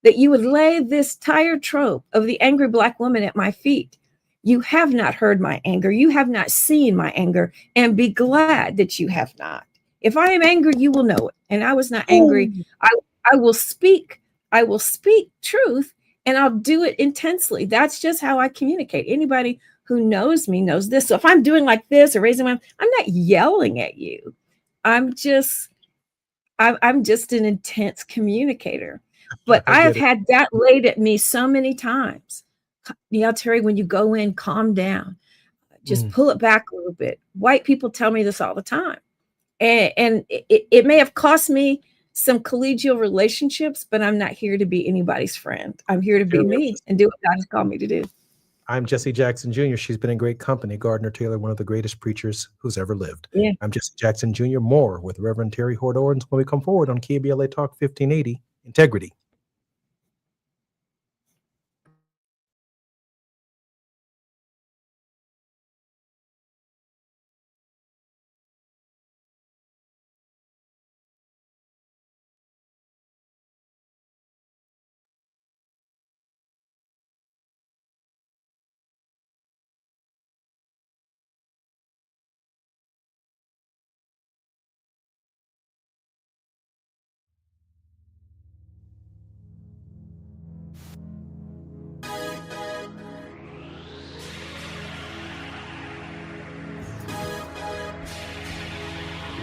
that you would lay this tired trope of the angry Black woman at my feet. You have not heard my anger. You have not seen my anger, and be glad that you have not. If I am angry, you will know it. And I was not angry. I will speak truth, and I'll do it intensely. That's just how I communicate. Anybody who knows me knows this. So if I'm doing like this or raising my hand, I'm not yelling at you. I'm just an intense communicator. But I have had that laid at me so many times. Terry, when you go in, calm down. Just pull it back a little bit. White people tell me this all the time. And it may have cost me some collegial relationships, but I'm not here to be anybody's friend. I'm here to be me and do what God has called me to do. I'm Jesse Jackson Jr. She's been in great company. Gardner Taylor, one of the greatest preachers who's ever lived. Yeah. I'm Jesse Jackson Jr. More with Reverend Terry Hordorans when we come forward on KBLA Talk 1580, Integrity.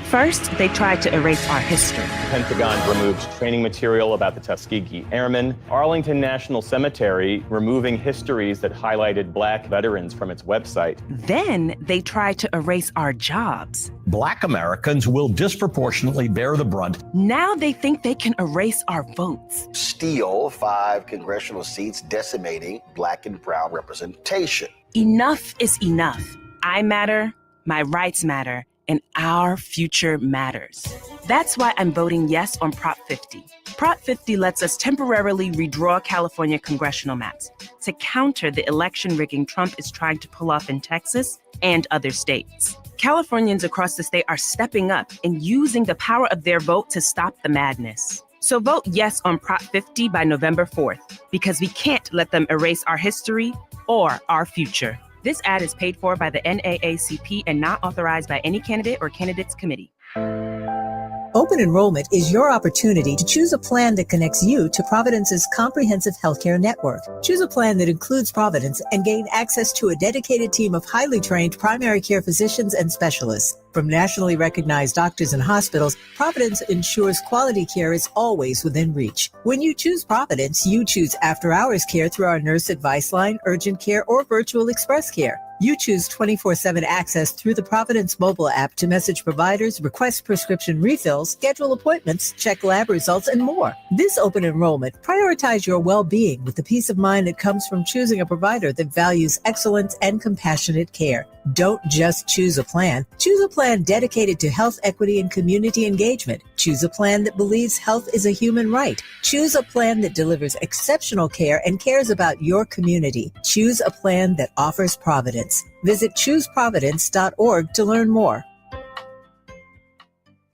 First, they tried to erase our history. The Pentagon removed training material about the Tuskegee Airmen. Arlington National Cemetery removing histories that highlighted Black veterans from its website. Then they tried to erase our jobs. Black Americans will disproportionately bear the brunt. Now they think they can erase our votes. Steal 5 congressional seats, decimating Black and brown representation. Enough is enough. I matter, my rights matter, and our future matters. That's why I'm voting yes on Prop 50. Prop 50 lets us temporarily redraw California congressional maps to counter the election rigging Trump is trying to pull off in Texas and other states. Californians across the state are stepping up and using the power of their vote to stop the madness. So vote yes on Prop 50 by November 4th, because we can't let them erase our history or our future. This ad is paid for by the NAACP and not authorized by any candidate or candidates committee. Open enrollment is your opportunity to choose a plan that connects you to Providence's comprehensive healthcare network. Choose a plan that includes Providence and gain access to a dedicated team of highly trained primary care physicians and specialists. From nationally recognized doctors and hospitals, Providence ensures quality care is always within reach. When you choose Providence, you choose after-hours care through our nurse advice line, urgent care, or virtual express care. You choose 24/7 access through the Providence mobile app to message providers, request prescription refills, schedule appointments, check lab results, and more. This open enrollment, prioritize your well-being with the peace of mind that comes from choosing a provider that values excellence and compassionate care. Don't just choose a plan. Choose a plan dedicated to health equity and community engagement. Choose a plan that believes health is a human right. Choose a plan that delivers exceptional care and cares about your community. Choose a plan that offers Providence. Visit chooseprovidence.org to learn more.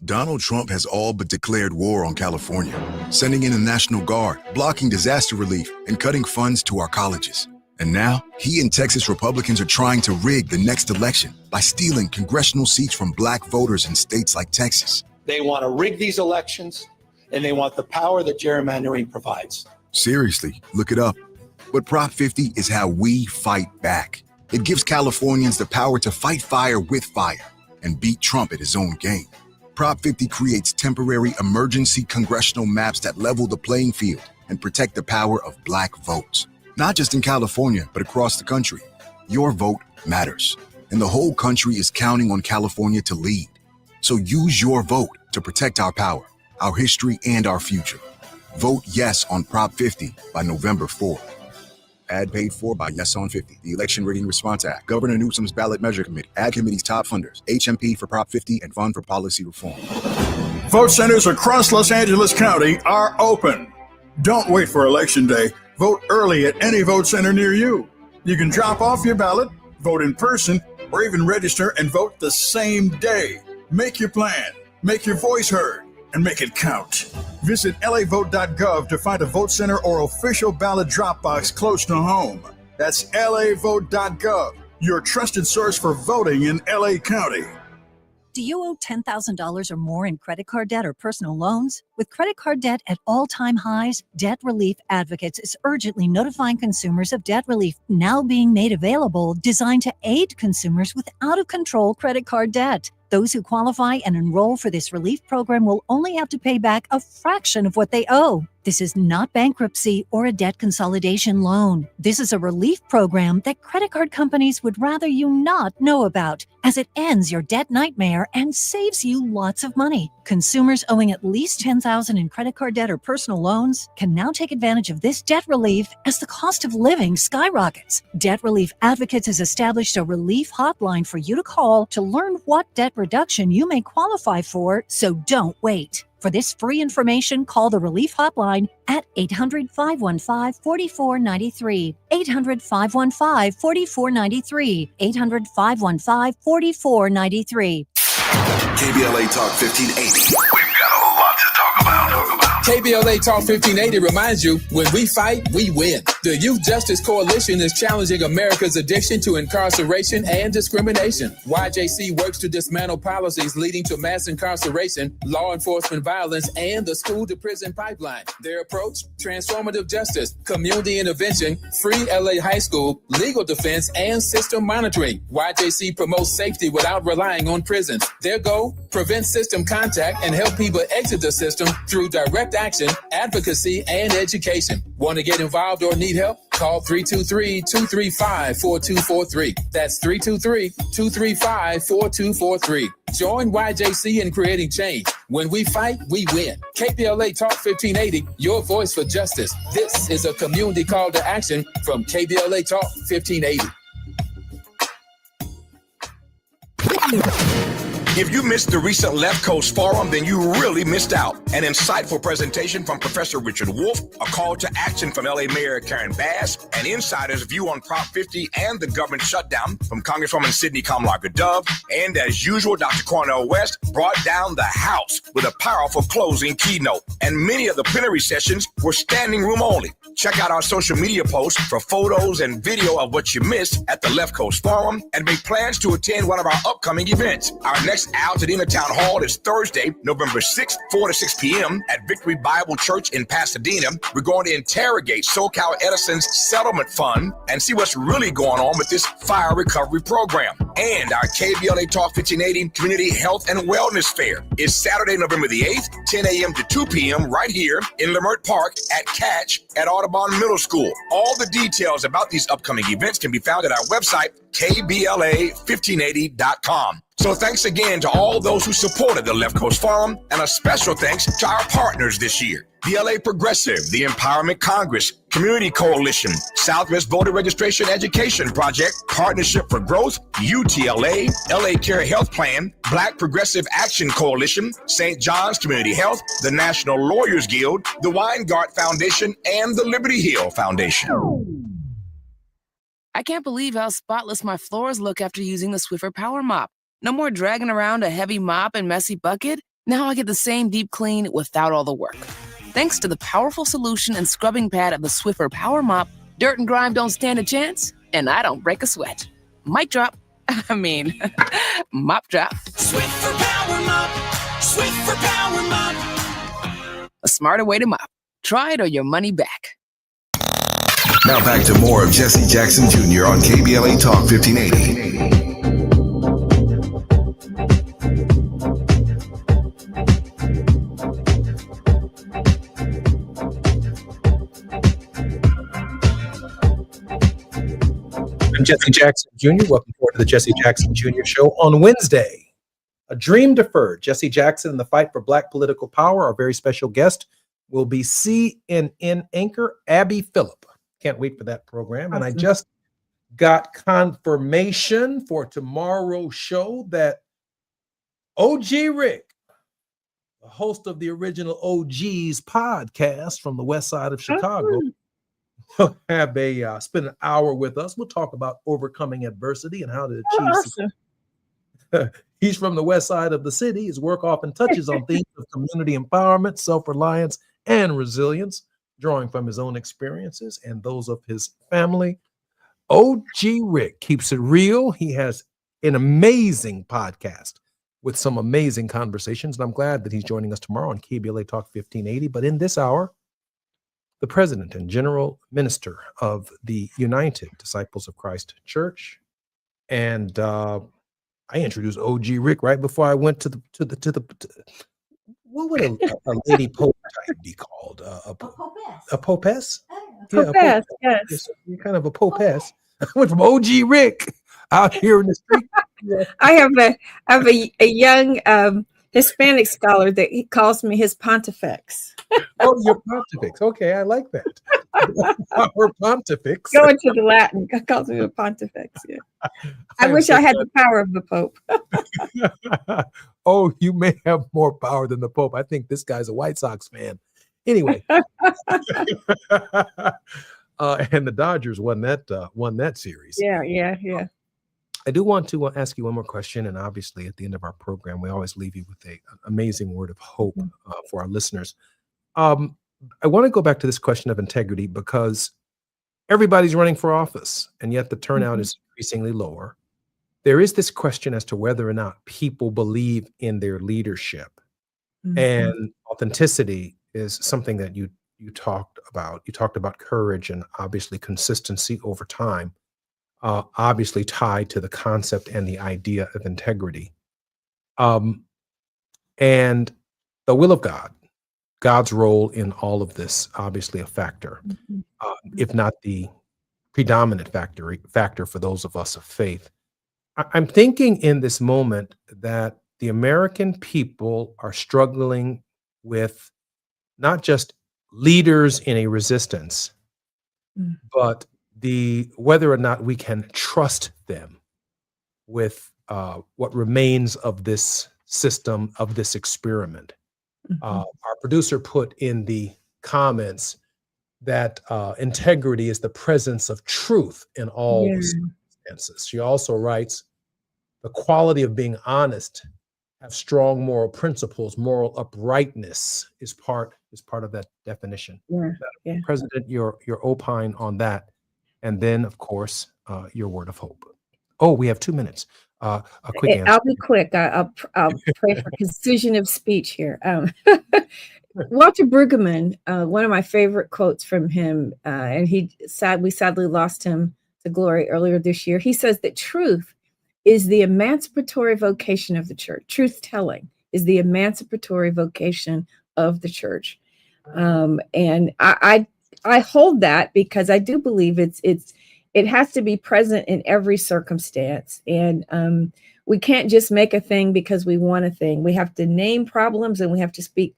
Donald Trump has all but declared war on California, sending in the National Guard, blocking disaster relief, and cutting funds to our colleges. And now, he and Texas Republicans are trying to rig the next election by stealing congressional seats from Black voters in states like Texas. They want to rig these elections, and they want the power that gerrymandering provides. Seriously, look it up. But Prop 50 is how we fight back. It gives Californians the power to fight fire with fire and beat Trump at his own game. Prop 50 creates temporary emergency congressional maps that level the playing field and protect the power of Black votes. Not just in California, but across the country. Your vote matters, and the whole country is counting on California to lead. So use your vote to protect our power, our history, and our future. Vote yes on Prop 50 by November 4th. Ad paid for by Yes on 50, the Election Rigging Response Act, Governor Newsom's Ballot Measure Committee, Ad Committee's top funders, HMP for Prop 50, and Fund for Policy Reform. Vote centers across Los Angeles County are open. Don't wait for Election Day. Vote early at any vote center near you. You can drop off your ballot, vote in person, or even register and vote the same day. Make your plan, make your voice heard, and make it count. Visit lavote.gov to find a vote center or official ballot drop box close to home. That's lavote.gov, your trusted source for voting in LA County. Do you owe $10,000 or more in credit card debt or personal loans? With credit card debt at all-time highs, Debt Relief Advocates is urgently notifying consumers of debt relief now being made available, designed to aid consumers with out-of-control credit card debt. Those who qualify and enroll for this relief program will only have to pay back a fraction of what they owe. This is not bankruptcy or a debt consolidation loan. This is a relief program that credit card companies would rather you not know about, as it ends your debt nightmare and saves you lots of money. Consumers owing at least $10,000 in credit card debt or personal loans can now take advantage of this debt relief as the cost of living skyrockets. Debt Relief Advocates has established a relief hotline for you to call to learn what debt reduction you may qualify for, so don't wait. For this free information, call the Relief Hotline at 800-515-4493, 800-515-4493, 800-515-4493. KBLA Talk 1580. We've got a lot to talk about. KBLA Talk 1580 reminds you, when we fight, we win. The Youth Justice Coalition is challenging America's addiction to incarceration and discrimination. YJC works to dismantle policies leading to mass incarceration, law enforcement violence, and the school-to-prison pipeline. Their approach, transformative justice, community intervention, free LA high school, legal defense, and system monitoring. YJC promotes safety without relying on prisons. Their goal, prevent system contact and help people exit the system through direct action, advocacy, and education. Want to get involved or need help? Call 323-235-4243. That's 323-235-4243. Join YJC in creating change. When we fight, we win. KBLA Talk 1580, your voice for justice. This is a community call to action from KBLA Talk 1580. If you missed the recent Left Coast Forum, then you really missed out. An insightful presentation from Professor Richard Wolff, a call to action from LA Mayor Karen Bass, an insider's view on Prop 50 and the government shutdown from Congresswoman Sidney Kamlager-Dove, and as usual, Dr. Cornel West brought down the House with a powerful closing keynote. And many of the plenary sessions were standing room only. Check out our social media posts for photos and video of what you missed at the Left Coast Forum and make plans to attend one of our upcoming events. Our next Altadena Town Hall is Thursday, November 6th, 4 to 6 p.m. at Victory Bible Church in Pasadena. We're going to interrogate SoCal Edison's settlement fund and see what's really going on with this fire recovery program. And our KBLA Talk 1580 Community Health and Wellness Fair is Saturday, November the 8th, 10 a.m. to 2 p.m. right here in Lemert Park at Catch at Audubon Middle School. All the details about these upcoming events can be found at our website, KBLA1580.com. So thanks again to all those who supported the Left Coast Forum, and a special thanks to our partners this year. The LA Progressive, the Empowerment Congress, Community Coalition, Southwest Voter Registration Education Project, Partnership for Growth, UTLA, LA Care Health Plan, Black Progressive Action Coalition, St. John's Community Health, the National Lawyers Guild, the Weingart Foundation, and the Liberty Hill Foundation. I can't believe how spotless my floors look after using the Swiffer Power Mop. No more dragging around a heavy mop and messy bucket. Now I get the same deep clean without all the work. Thanks to the powerful solution and scrubbing pad of the Swiffer Power Mop, dirt and grime don't stand a chance, and I don't break a sweat. Mic drop. Mop drop. Swiffer Power Mop. Swiffer Power Mop. A smarter way to mop. Try it or your money back. Now back to more of Jesse Jackson Jr. on KBLA Talk 1580. I'm Jesse Jackson Jr. Welcome forward to the Jesse Jackson Jr. Show on Wednesday. A dream deferred. Jesse Jackson and the fight for Black political power. Our very special guest will be CNN anchor Abby Phillip. Can't wait for that program. Awesome. And I just got confirmation for tomorrow's show that OG Rick, the host of the original OG's podcast from the west side of Chicago, will have spend an hour with us. We'll talk about overcoming adversity and how to achieve success. He's from the west side of the city. His work often touches on themes of community empowerment, self-reliance, and resilience, drawing from his own experiences and those of his family. OG Rick keeps it real. He has an amazing podcast with some amazing conversations, and I'm glad that he's joining us tomorrow on KBLA Talk 1580. But in this hour, the president and general minister of the United Disciples of Christ Church, and I introduced OG Rick right before I went to the what would a lady poet type be called? A popess? Popess, yes. You're kind of a popess. I went from OG Rick out here in the street. Yeah. I have a young Hispanic scholar that he calls me his pontifex. Oh, your pontifex. Okay, I like that. Our pontifex. Going to the Latin, calls me a pontifex. Yeah. I wish I had the power of the Pope. Oh, you may have more power than the Pope. I think this guy's a White Sox fan. Anyway, and the Dodgers won that series. Yeah. I do want to ask you one more question, and obviously at the end of our program, we always leave you with an amazing word of hope for our listeners. I want to go back to this question of integrity because everybody's running for office, and yet the turnout is increasingly lower. There is this question as to whether or not people believe in their leadership, and authenticity is something that you talked about. You talked about courage and obviously consistency over time. Obviously tied to the concept and the idea of integrity. And the will of God, God's role in all of this, obviously a factor, if not the predominant factor for those of us of faith. I'm thinking in this moment that the American people are struggling with not just leaders in a resistance, but whether or not we can trust them with what remains of this system, of this experiment. Our producer put in the comments that integrity is the presence of truth in all circumstances. She also writes, the quality of being honest, have strong moral principles, moral uprightness is part of that definition. President, your opine on that. And then, of course, your word of hope. Oh, we have 2 minutes. A quick answer. I'll be quick. I'll pray for precision of speech here. Walter Brueggemann, one of my favorite quotes from him, and we sadly lost him to glory earlier this year. He says that truth is the emancipatory vocation of the church. Truth telling is the emancipatory vocation of the church. And I hold that because I do believe it has to be present in every circumstance. And we can't just make a thing because we want a thing. We have to name problems and we have to speak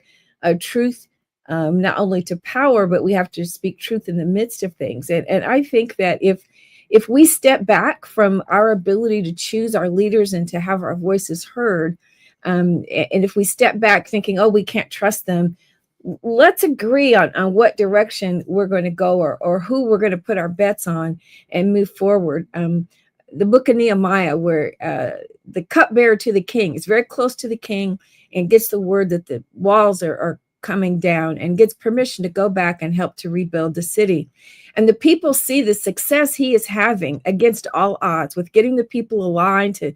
truth, not only to power, but we have to speak truth in the midst of things. And I think that if we step back from our ability to choose our leaders and to have our voices heard, and if we step back thinking, oh, we can't trust them, let's agree on what direction we're going to go or who we're going to put our bets on and move forward. The book of Nehemiah, where the cupbearer to the king is very close to the king and gets the word that the walls are coming down and gets permission to go back and help to rebuild the city. And the people see the success he is having against all odds with getting the people aligned to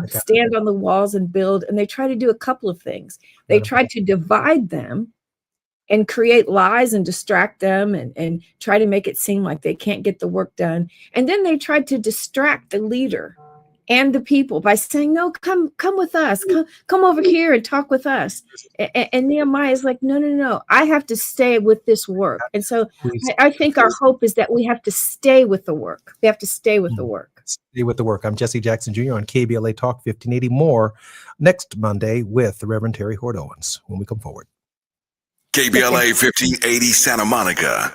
stand on the walls and build. And they try to do a couple of things. They try to divide them and create lies and distract them and try to make it seem like they can't get the work done. And then they tried to distract the leader and the people by saying, no, come with us, come over here and talk with us. And Nehemiah is like, no, I have to stay with this work. And so I think our hope is that we have to stay with the work. We have to stay with the work. Stay with the work. I'm Jesse Jackson Jr. on KBLA Talk 1580. More next Monday with the Reverend Terry Hort Owens when we come forward. KBLA 1580 Santa Monica.